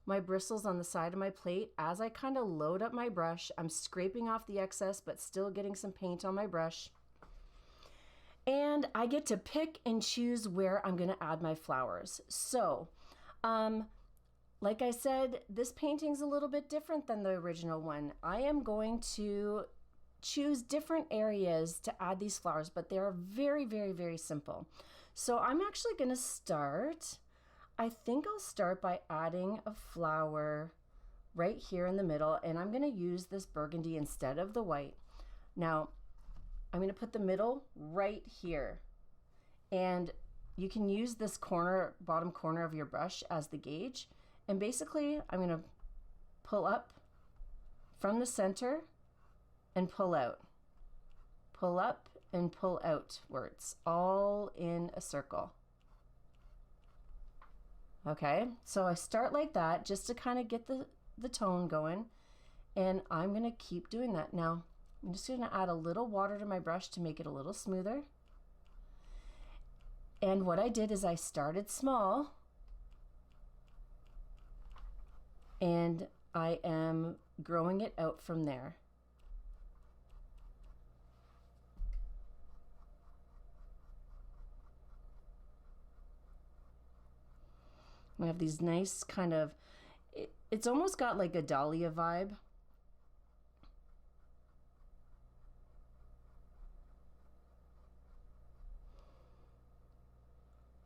A: my bristles on the side of my plate as I kind of load up my brush. I'm scraping off the excess but still getting some paint on my brush. And I get to pick and choose where I'm going to add my flowers. So, like I said, this painting's a little bit different than the original one. I am going to choose different areas to add these flowers, but they are very simple. So I'm actually going to start, I think I'll start by adding a flower right here in the middle, and I'm going to use this burgundy instead of the white. Now, I'm going to put the middle right here, and you can use this corner, bottom corner of your brush as the gauge. And basically I'm going to pull up from the center and pull out, pull up and pull outwards, all in a circle. Okay, so I start like that just to kind of get the tone going, and I'm going to keep doing that. Now I'm just going to add a little water to my brush to make it a little smoother. And what I did is I started small, and I am growing it out from there. We have these nice kind of, it's almost got like a dahlia vibe.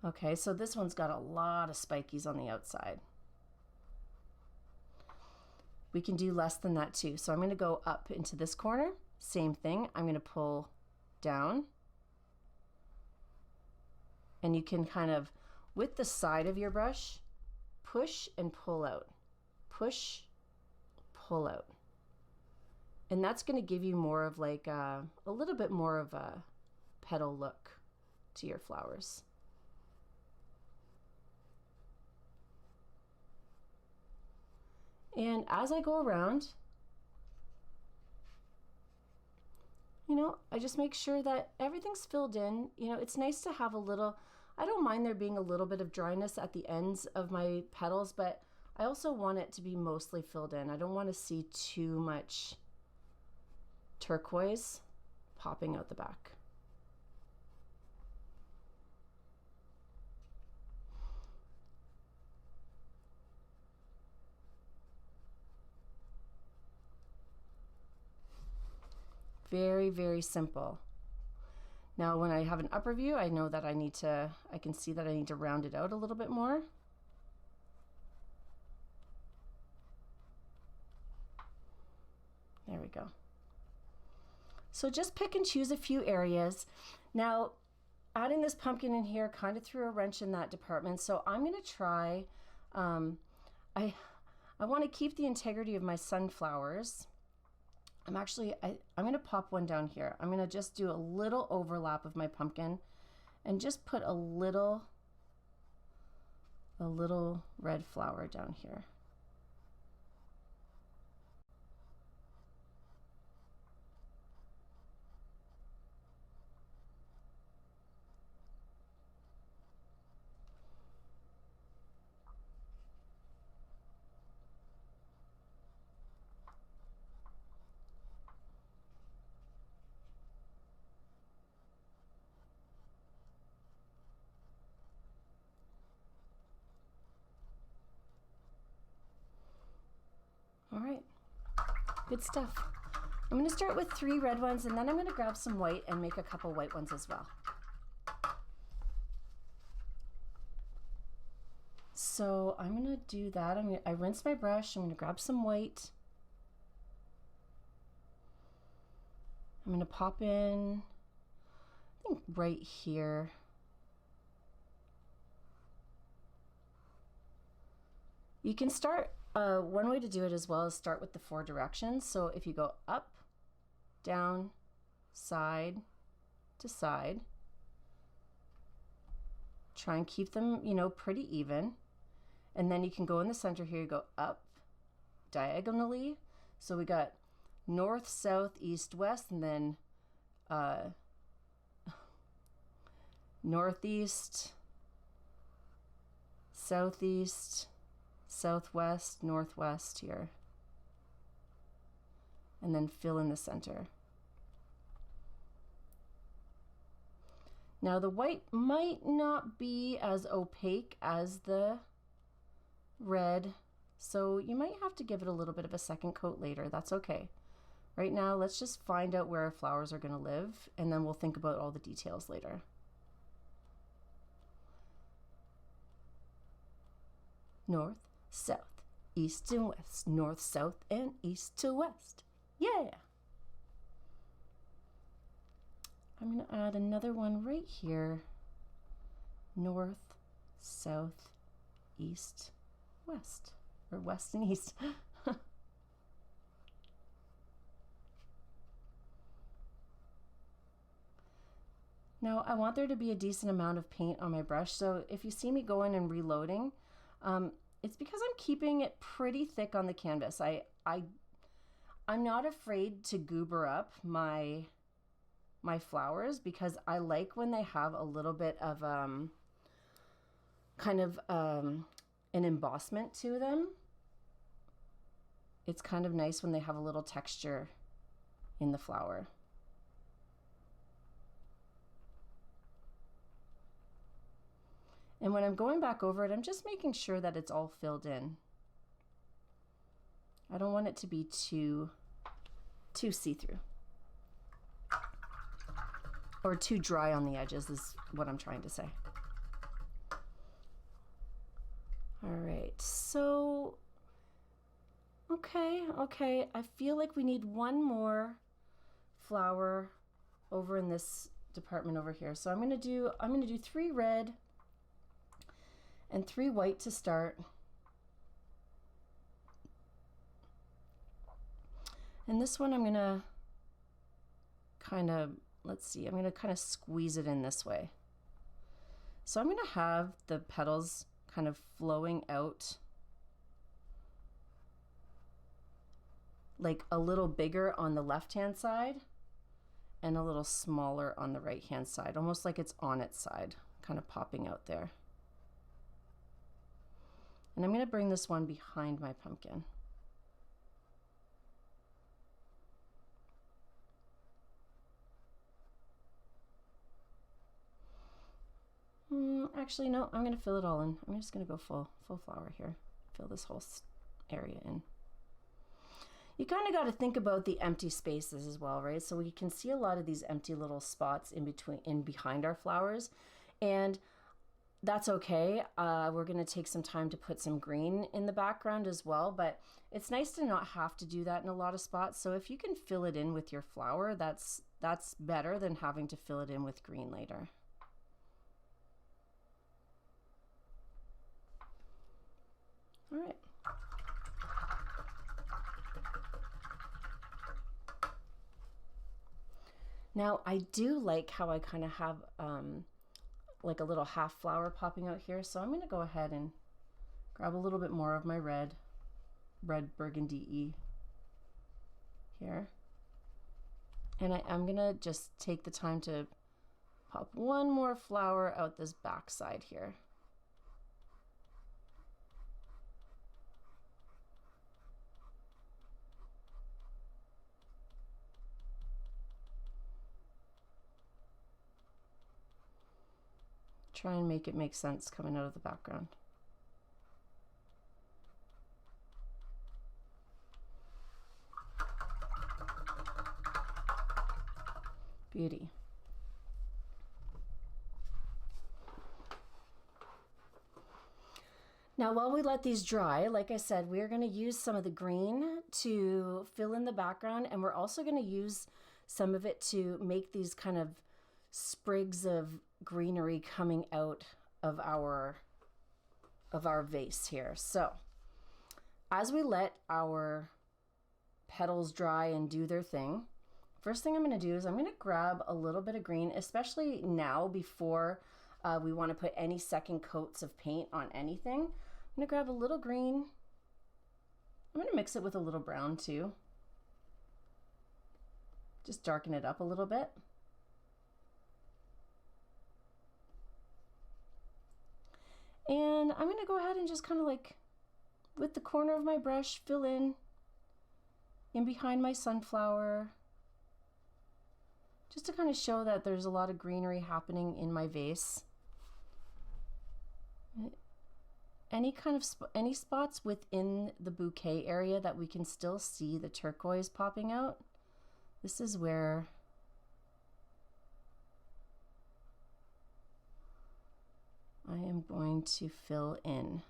A: Okay, so this one's got a lot of spikies on the outside. We can do less than that too. So I'm going to go up into this corner. Same thing. I'm going to pull down. And you can kind of with the side of your brush, push and pull out. Push, pull out. And that's going to give you more of like a little bit more of a petal look to your flowers. And as I go around, you know, I just make sure that everything's filled in. You know, it's nice to have a little, I don't mind there being a little bit of dryness at the ends of my petals, but I also want it to be mostly filled in. I don't want to see too much turquoise popping out the back. Very, very simple. Now when I have an upper view, I know that I can see that I need to round it out a little bit more. There we go. So just pick and choose a few areas. Now, adding this pumpkin in here kind of threw a wrench in that department, so I'm going to try, I want to keep the integrity of my sunflowers. I'm going to pop one down here. I'm going to just do a little overlap of my pumpkin and just put a little red flower down here. All right, good stuff. I'm going to start with 3 red ones, and then I'm going to grab some white and make a couple white ones as well. So I'm going to do that. I rinse my brush. I'm going to grab some white. I'm going to pop in, I think right here. You can start, one way to do it as well is start with the 4 directions. So if you go up, down, side to side, try and keep them, you know, pretty even. And then you can go in the center here, you go up diagonally. So we got north, south, east, west, and then northeast, southeast, southwest, northwest here, and then fill in the center. Now the white might not be as opaque as the red, so you might have to give it a little bit of a second coat later. That's okay. Right now, let's just find out where our flowers are going to live, and then we'll think about all the details later. North, south, east and west. North, south, and east to west. Yeah! I'm going to add another one right here. North, south, east, west. Or west and east. Now I want there to be a decent amount of paint on my brush, so if you see me going and reloading, it's because I'm keeping it pretty thick on the canvas. I'm not afraid to goober up my flowers, because I like when they have a little bit of kind of an embossment to them. It's kind of nice when they have a little texture in the flower. And when I'm going back over it, I'm just making sure that it's all filled in. I don't want it to be too see-through. Or too dry on the edges is what I'm trying to say. All right, so, okay. I feel like we need one more flower over in this department over here. So I'm gonna do 3 red. and 3 white to start. And this one I'm gonna kind of, let's see, I'm gonna kind of squeeze it in this way. So I'm gonna have the petals kind of flowing out like a little bigger on the left-hand side and a little smaller on the right-hand side, almost like it's on its side, kind of popping out there. And I'm gonna bring this one behind my pumpkin. Actually, no, I'm gonna fill it all in. I'm just gonna go full flower here. Fill this whole area in. You kind of got to think about the empty spaces as well, right? So we can see a lot of these empty little spots in behind our flowers, and that's okay. We're gonna take some time to put some green in the background as well, but it's nice to not have to do that in a lot of spots. So if you can fill it in with your flower, that's better than having to fill it in with green later. All right. Now I do like how I kind of have like a little half flower popping out here. So I'm gonna go ahead and grab a little bit more of my red burgundy here. And I'm gonna just take the time to pop one more flower out this back side here. Try and make it make sense coming out of the background. Beauty. Now while we let these dry, like I said, we're going to use some of the green to fill in the background, and we're also going to use some of it to make these kind of sprigs of greenery coming out of our vase here. So as we let our petals dry and do their thing, first thing I'm going to do is I'm going to grab a little bit of green, especially now before we want to put any second coats of paint on anything. I'm going to grab a little green. I'm going to mix it with a little brown too. Just darken it up a little bit. And I'm going to go ahead and just kind of like with the corner of my brush fill in behind my sunflower, just to kind of show that there's a lot of greenery happening in my vase. Any spots within the bouquet area that we can still see the turquoise popping out, this is where I am going to fill in.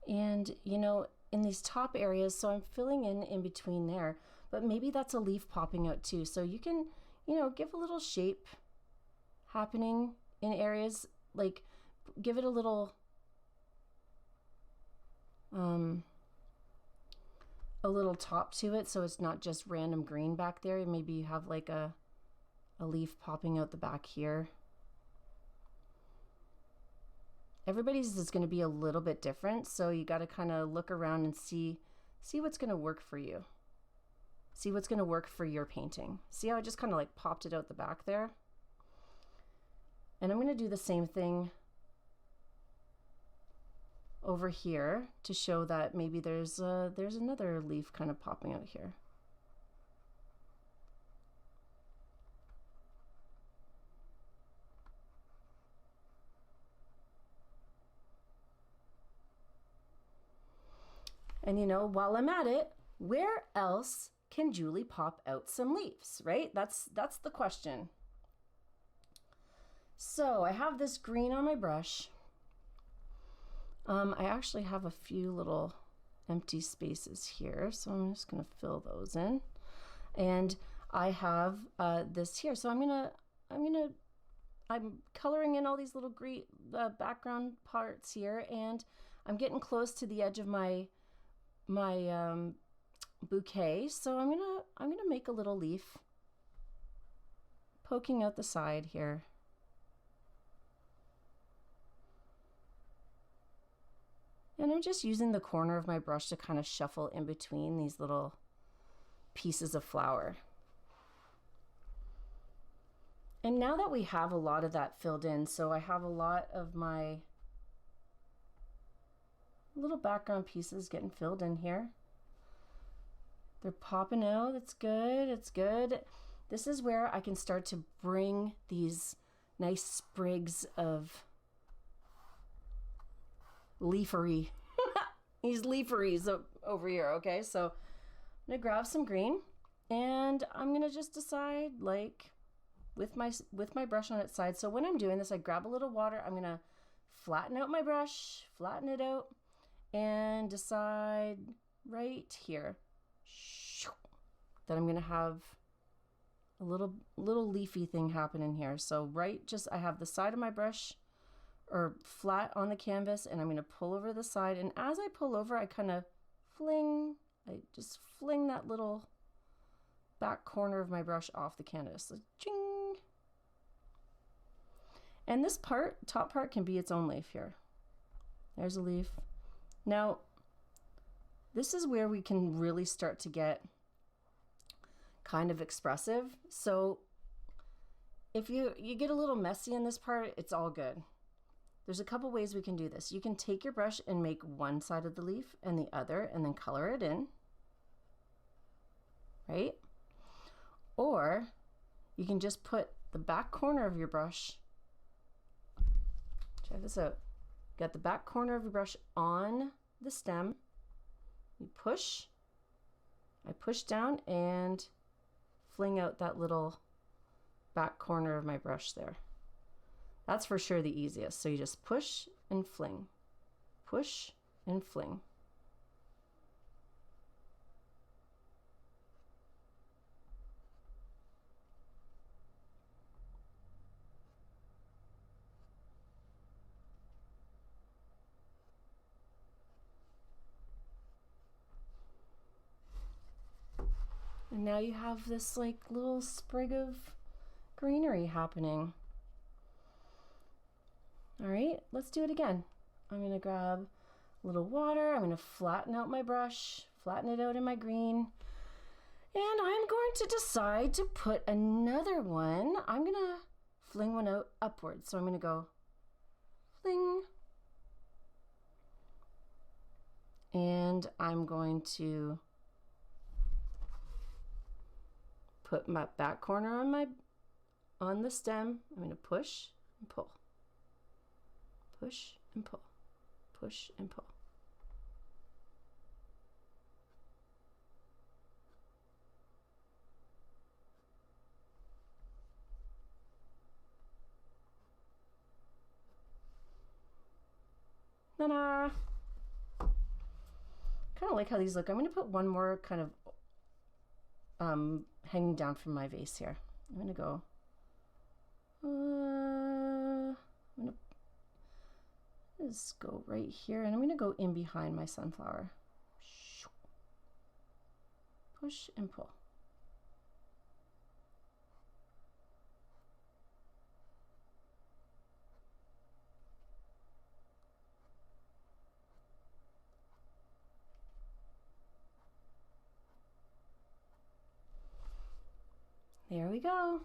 A: And you know, in these top areas, so I'm filling in between there, but maybe that's a leaf popping out too. So you can, you know, give a little shape happening in areas, like give it a little top to it, so it's not just random green back there. Maybe you have like a leaf popping out the back here. Everybody's is going to be a little bit different, so you got to kind of look around and see what's going to work for you. See what's going to work for your painting. See how I just kind of like popped it out the back there? And I'm going to do the same thing over here to show that maybe there's another leaf kind of popping out here. And you know, while I'm at it, where else can Julie pop out some leaves, right? That's the question. So I have this green on my brush. I actually have a few little empty spaces here, so I'm just gonna fill those in. And I have this here, so I'm coloring in all these little green background parts here, and I'm getting close to the edge of my bouquet, so I'm gonna make a little leaf poking out the side here. And I'm just using the corner of my brush to kind of shuffle in between these little pieces of flower. And now that we have a lot of that filled in, so I have a lot of my little background pieces getting filled in here. They're popping out. It's good. It's good. This is where I can start to bring these nice sprigs of leafery, these leaferys over here. Okay, so I'm gonna grab some green, and I'm gonna just decide, like, with my brush on its side. So when I'm doing this, I grab a little water. I'm gonna flatten out my brush, flatten it out, and decide right here that I'm gonna have a little leafy thing happening here. So just I have the side of my brush or flat on the canvas, and I'm going to pull over the side, and as I pull over, I kind of just fling that little back corner of my brush off the canvas. So, ching! And this top part can be its own leaf here. There's a leaf. Now, this is where we can really start to get kind of expressive. So if you get a little messy in this part, it's all good. There's a couple ways we can do this. You can take your brush and make one side of the leaf and the other, and then color it in, right? Or you can just put the back corner of your brush, check this out, got the back corner of your brush on the stem, you push, I push down and fling out that little back corner of my brush there. That's for sure the easiest. So you just push and fling, push and fling. And now you have this like little sprig of greenery happening. All right, let's do it again. I'm gonna grab a little water. I'm gonna flatten out my brush, flatten it out in my green. And I'm going to decide to put another one. I'm gonna fling one out upwards. So I'm gonna go fling. And I'm going to put my back corner on the stem. I'm gonna push and pull. Push and pull, push and pull. Ta-da! Kind of like how these look. I'm going to put one more kind of hanging down from my vase here. I'm going to go. I'm going to just go right here, and I'm going to go in behind my sunflower. Push and pull. There we go.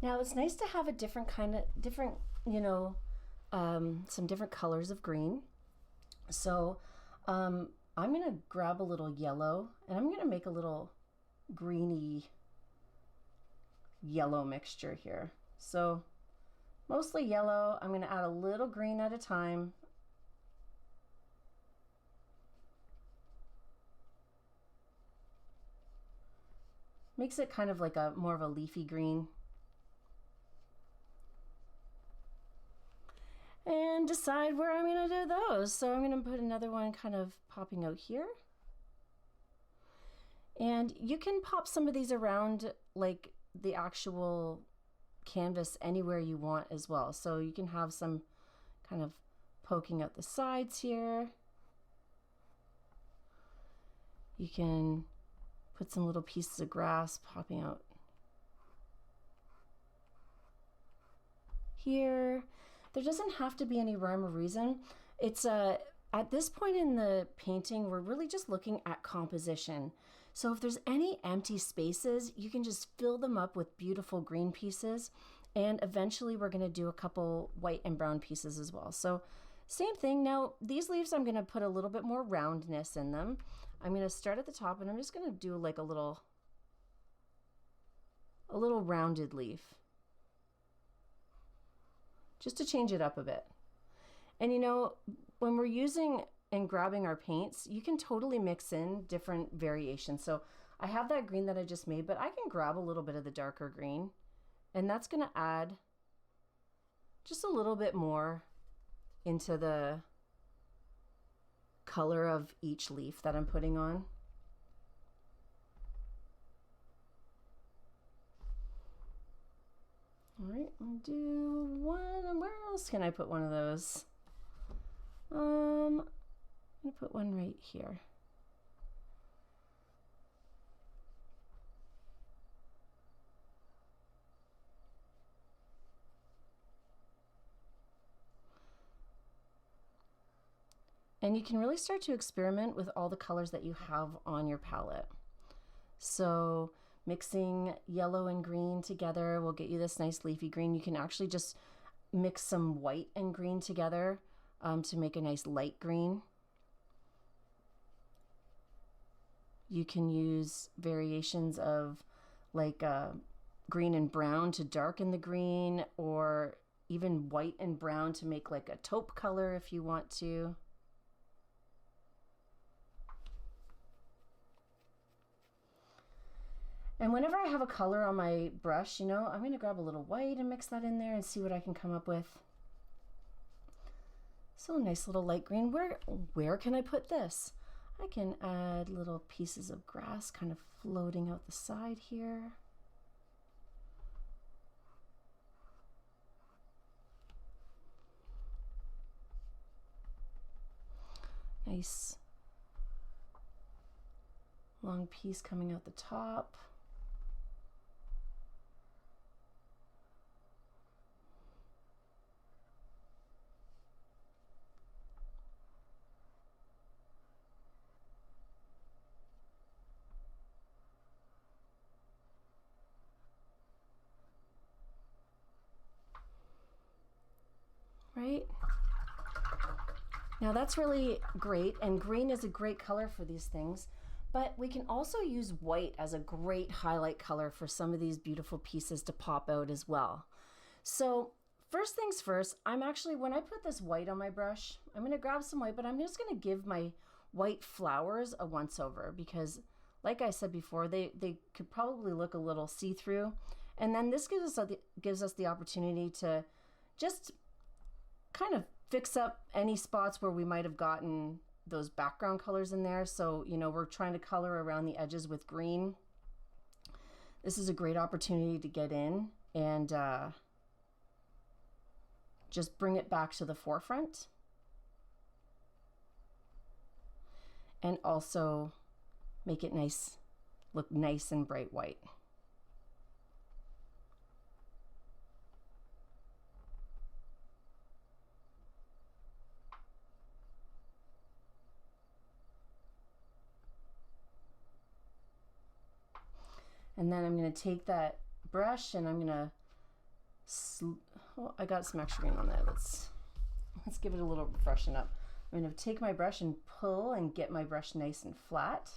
A: Now it's nice to have a different, some different colors of green. So I'm gonna grab a little yellow, and I'm gonna make a little greeny yellow mixture here. So mostly yellow. I'm gonna add a little green at a time. Makes it kind of like a more of a leafy green. And decide where I'm going to do those. So I'm going to put another one kind of popping out here. And you can pop some of these around like the actual canvas anywhere you want as well. So you can have some kind of poking out the sides here. You can put some little pieces of grass popping out here. There doesn't have to be any rhyme or reason. It's at this point in the painting, we're really just looking at composition. So if there's any empty spaces, you can just fill them up with beautiful green pieces. And eventually we're gonna do a couple white and brown pieces as well. So same thing. Now these leaves, I'm gonna put a little bit more roundness in them. I'm gonna start at the top and I'm just gonna do like a little rounded leaf, just to change it up a bit. And you know, when we're using and grabbing our paints, you can totally mix in different variations. So I have that green that I just made, but I can grab a little bit of the darker green, and that's gonna add just a little bit more into the color of each leaf that I'm putting on. All right, I'll do one. Where else can I put one of those? I'm gonna put one right here. And you can really start to experiment with all the colors that you have on your palette. So mixing yellow and green together will get you this nice leafy green. You can actually just mix some white and green together to make a nice light green. You can use variations of like green and brown to darken the green, or even white and brown to make like a taupe color if you want to. And whenever I have a color on my brush, you know, I'm going to grab a little white and mix that in there and see what I can come up with. So a nice little light green. Where can I put this? I can add little pieces of grass kind of floating out the side here. Nice long piece coming out the top. Right? Now that's really great, and green is a great color for these things, but we can also use white as a great highlight color for some of these beautiful pieces to pop out as well. So first things first, when I put this white on my brush, I'm gonna grab some white, but I'm just gonna give my white flowers a once over, because like I said before, they could probably look a little see-through. And then this gives us the opportunity to just kind of fix up any spots where we might have gotten those background colors in there. So, you know, we're trying to color around the edges with green. This is a great opportunity to get in and just bring it back to the forefront. And also make it nice, look nice and bright white. And then I'm going to take that brush and I'm going to, oh, I got some extra green on that. Let's give it a little freshen up. I'm going to take my brush and pull and get my brush nice and flat.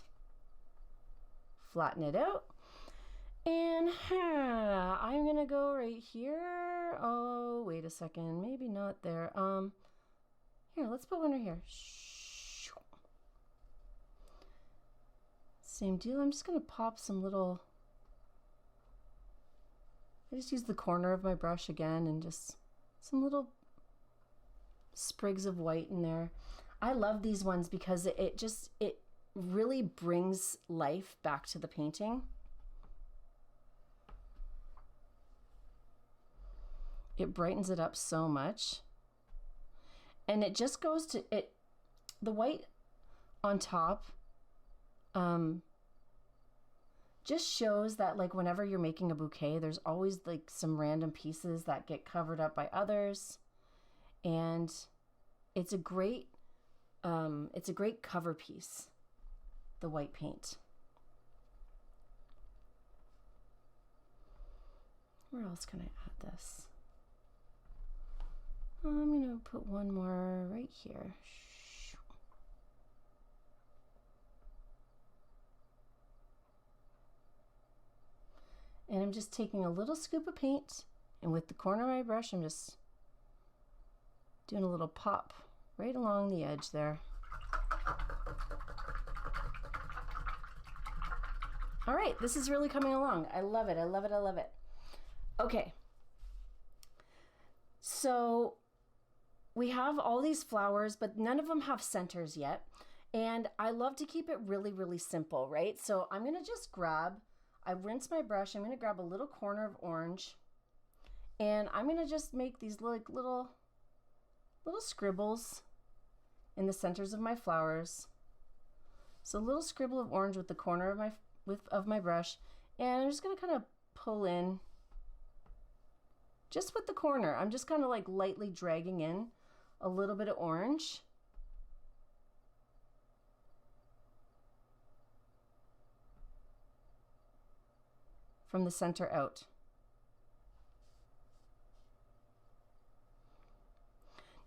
A: Flatten it out. And I'm going to go right here. Oh, wait a second. Maybe not there. Here, let's put one right here. Same deal. I'm just going to pop some little I just use the corner of my brush again and just some little sprigs of white in there. I love these ones because it really brings life back to the painting. It brightens it up so much. And it just goes to it, the white on top just shows that like whenever you're making a bouquet, there's always like some random pieces that get covered up by others. And it's a great cover piece, the white paint. Where else can I add this? I'm gonna put one more right here. And I'm just taking a little scoop of paint, and with the corner of my brush, I'm just doing a little pop right along the edge there. All right, this is really coming along. I love it, I love it, I love it. Okay, so we have all these flowers, but none of them have centers yet. And I love to keep it really, really simple, right? So I'm gonna just I rinse my brush, I'm gonna grab a little corner of orange, and I'm gonna just make these like little scribbles in the centers of my flowers. So a little scribble of orange with the corner of my brush, and I'm just gonna kind of pull in just with the corner. I'm just kind of like lightly dragging in a little bit of orange. From the center out.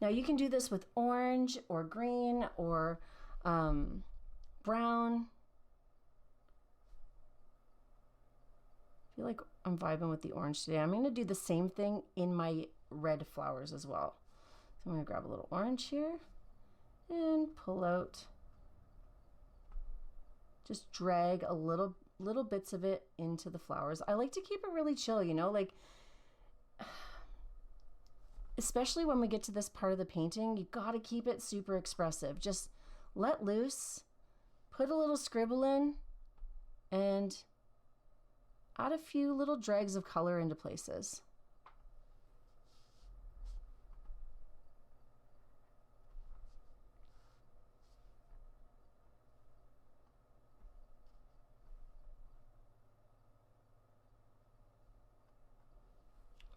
A: Now you can do this with orange or green or brown. I feel like I'm vibing with the orange today. I'm going to do the same thing in my red flowers as well. So I'm going to grab a little orange here and pull out. Just drag a little bits of it into the flowers. I like to keep it really chill, you know, like especially when we get to this part of the painting, you got to keep it super expressive. Just let loose, put a little scribble in, and add a few little drags of color into places.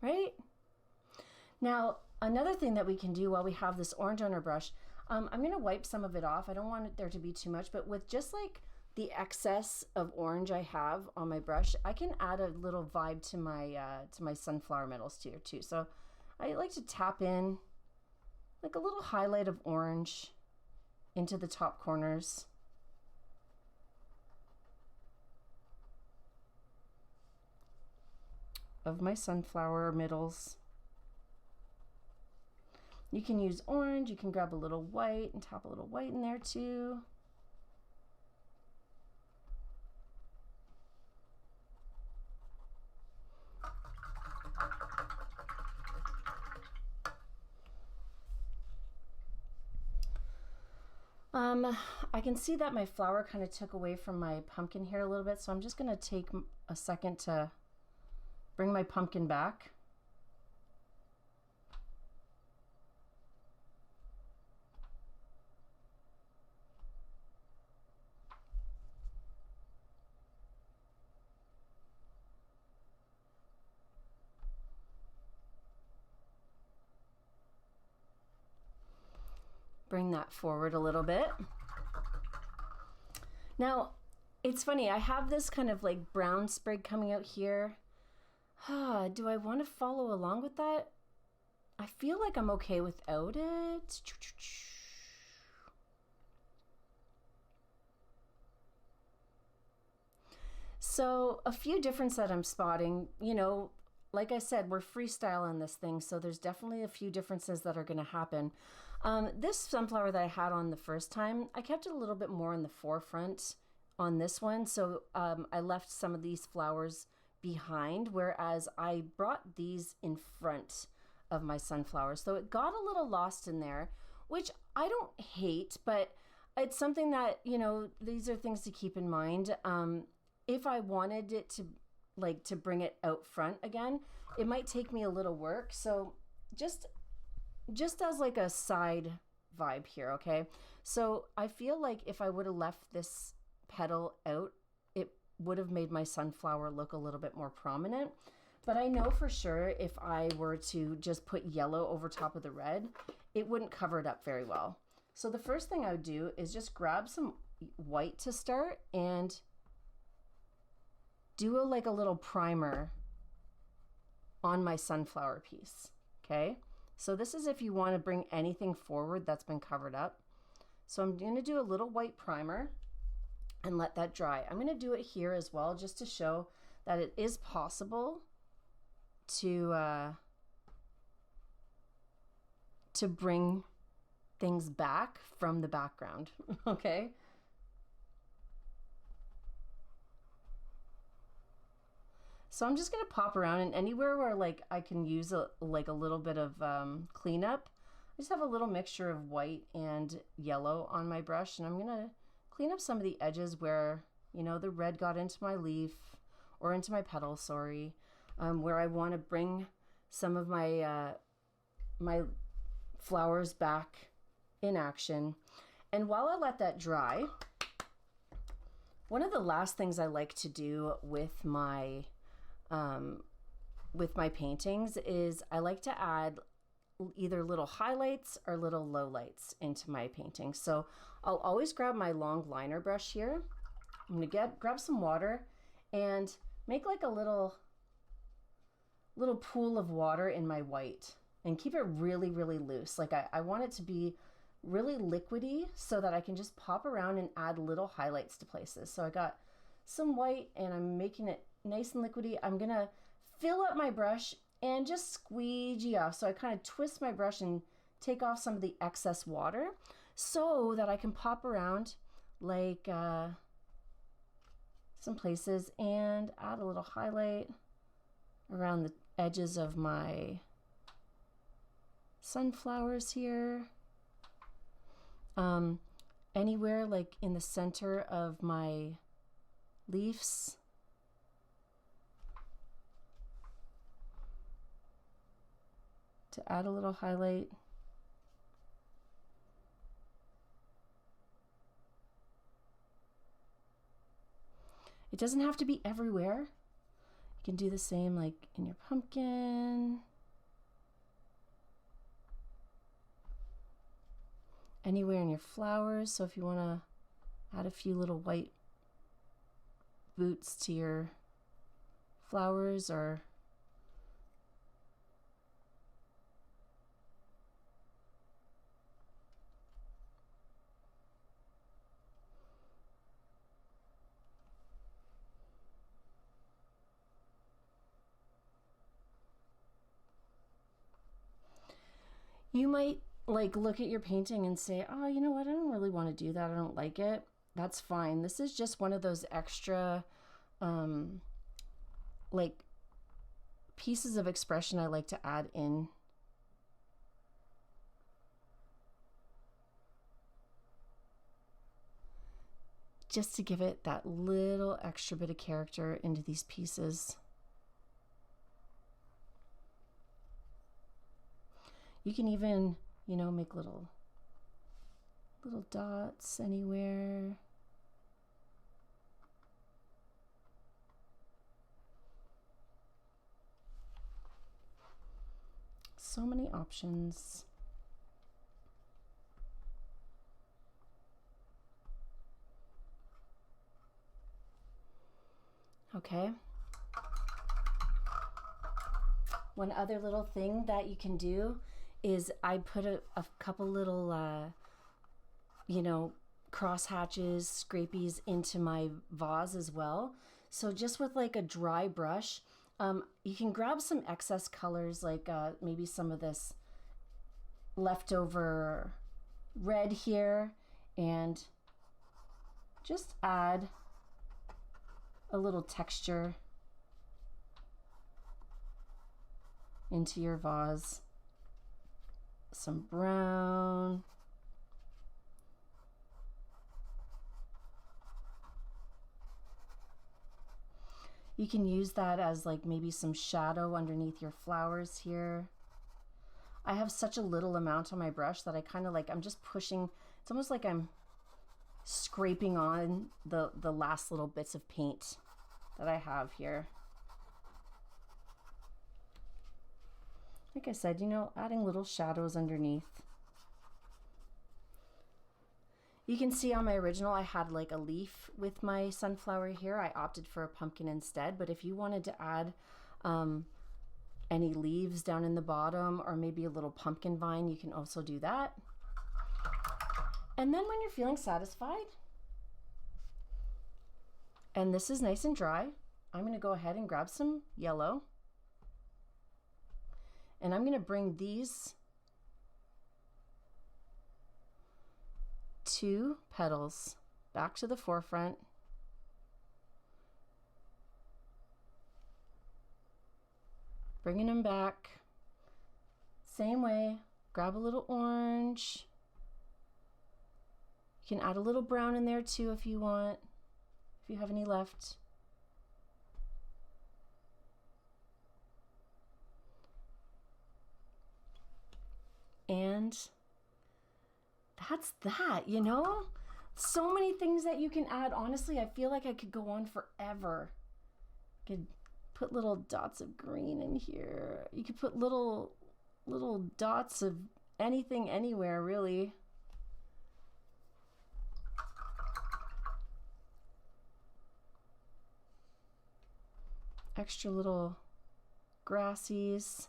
A: Right? Now, another thing that we can do while we have this orange on our brush, I'm going to wipe some of it off. I don't want there to be too much, but with just like the excess of orange I have on my brush, I can add a little vibe to my sunflower metals here too. So I like to tap in like a little highlight of orange into the top corners. Of my sunflower middles. You can use orange, you can grab a little white and tap a little white in there too. I can see that my flower kind of took away from my pumpkin here a little bit, so I'm just going to take a second to bring my pumpkin back. Bring that forward a little bit. Now, it's funny, I have this kind of like brown sprig coming out here. Do I want to follow along with that? I feel like I'm okay without it. So a few differences that I'm spotting, you know, like I said, we're freestyling this thing, so there's definitely a few differences that are going to happen. This sunflower that I had on the first time, I kept it a little bit more in the forefront on this one, so I left some of these flowers behind, whereas I brought these in front of my sunflowers. So it got a little lost in there, which I don't hate, but it's something that, you know, these are things to keep in mind. If I wanted it to to bring it out front again, it might take me a little work. So just as like a side vibe here, okay? So I feel like if I would have left this petal out, it would have made my sunflower look a little bit more prominent. But I know for sure if I were to just put yellow over top of the red, it wouldn't cover it up very well. So the first thing I would do is just grab some white to start and do a little primer on my sunflower piece, okay? So this is if you want to bring anything forward that's been covered up. So I'm going to do a little white primer and let that dry. I'm going to do it here as well, just to show that it is possible to bring things back from the background, okay? So I'm just gonna pop around, and anywhere where like I can use a little bit of cleanup, I just have a little mixture of white and yellow on my brush, and I'm gonna clean up some of the edges where, you know, the red got into my leaf or into my petal, sorry, where I want to bring some of my my flowers back in action. And while I let that dry, one of the last things I like to do with my paintings is I like to add either little highlights or little lowlights into my paintings. So I'll always grab my long liner brush here. I'm gonna grab some water and make like a little pool of water in my white and keep it really, really loose. Like I want it to be really liquidy so that I can just pop around and add little highlights to places. So I got some white and I'm making it nice and liquidy. I'm gonna fill up my brush and just squeegee off. So I kind of twist my brush and take off some of the excess water so that I can pop around like some places and add a little highlight around the edges of my sunflowers here. Anywhere like in the center of my leaves. To add a little highlight. It doesn't have to be everywhere. You can do the same like in your pumpkin. Anywhere in your flowers. So if you want to add a few little white boots to your flowers, or you might like look at your painting and say, oh, you know what, I don't really want to do that, I don't like it. That's fine. This is just one of those extra like pieces of expression I like to add in. Just to give it that little extra bit of character into these pieces. You can even, you know, make little dots anywhere. So many options. Okay. One other little thing that you can do is I put a couple little, you know, cross hatches, scrapies into my vase as well. So just with like a dry brush, you can grab some excess colors, like maybe some of this leftover red here, and just add a little texture into your vase. Some brown. You can use that as like maybe some shadow underneath your flowers here. I have such a little amount on my brush that I kind of like, I'm just pushing. It's almost like I'm scraping on the last little bits of paint that I have here. Like I said, you know, adding little shadows underneath. You can see on my original, I had like a leaf with my sunflower here. I opted for a pumpkin instead, but if you wanted to add any leaves down in the bottom or maybe a little pumpkin vine, you can also do that. And then when you're feeling satisfied, and this is nice and dry, I'm going to go ahead and grab some yellow. And I'm going to bring these 2 petals back to the forefront. Bringing them back. Same way, grab a little orange. You can add a little brown in there too if you want, if you have any left. And that's that, you know? So many things that you can add. Honestly, I feel like I could go on forever. Could put little dots of green in here. You could put little dots of anything anywhere, really. Extra little grassies.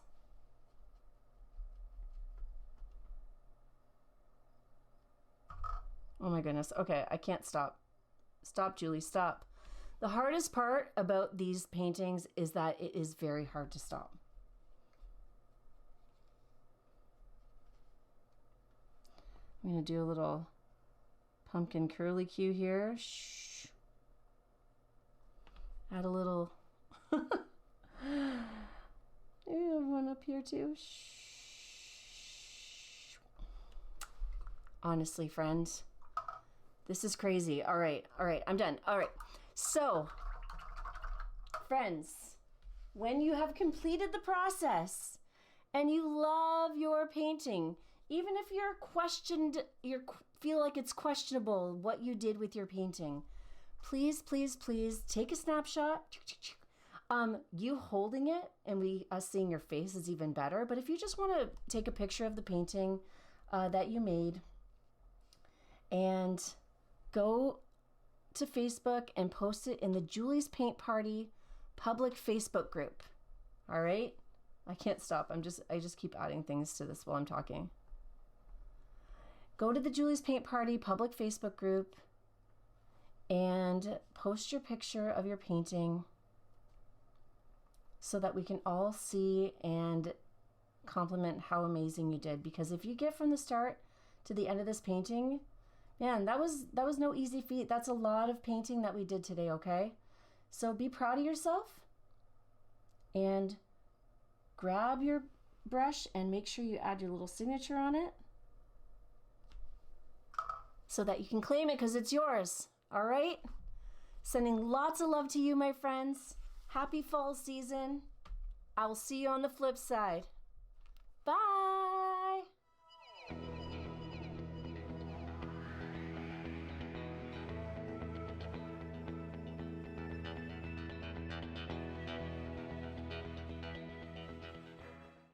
A: Oh my goodness. Okay, I can't stop. Stop, Julie, stop. The hardest part about these paintings is that it is very hard to stop. I'm going to do a little pumpkin curlicue here. Shh. Add a little. I have one up here too. Shh. Honestly, friends, this is crazy. All right, I'm done. All right. So, friends, when you have completed the process and you love your painting, even if you feel like it's questionable what you did with your painting, please, please, please take a snapshot. You holding it and us seeing your face is even better. But if you just want to take a picture of the painting that you made and go to Facebook and post it in the Julie's Paint Party public Facebook group. All right? I can't stop. I just keep adding things to this while I'm talking. Go to the Julie's Paint Party public Facebook group and post your picture of your painting so that we can all see and compliment how amazing you did. Because if you get from the start to the end of this painting, man, that was no easy feat. That's a lot of painting that we did today, okay? So be proud of yourself and grab your brush and make sure you add your little signature on it so that you can claim it because it's yours, all right? Sending lots of love to you, my friends. Happy fall season. I will see you on the flip side. Bye.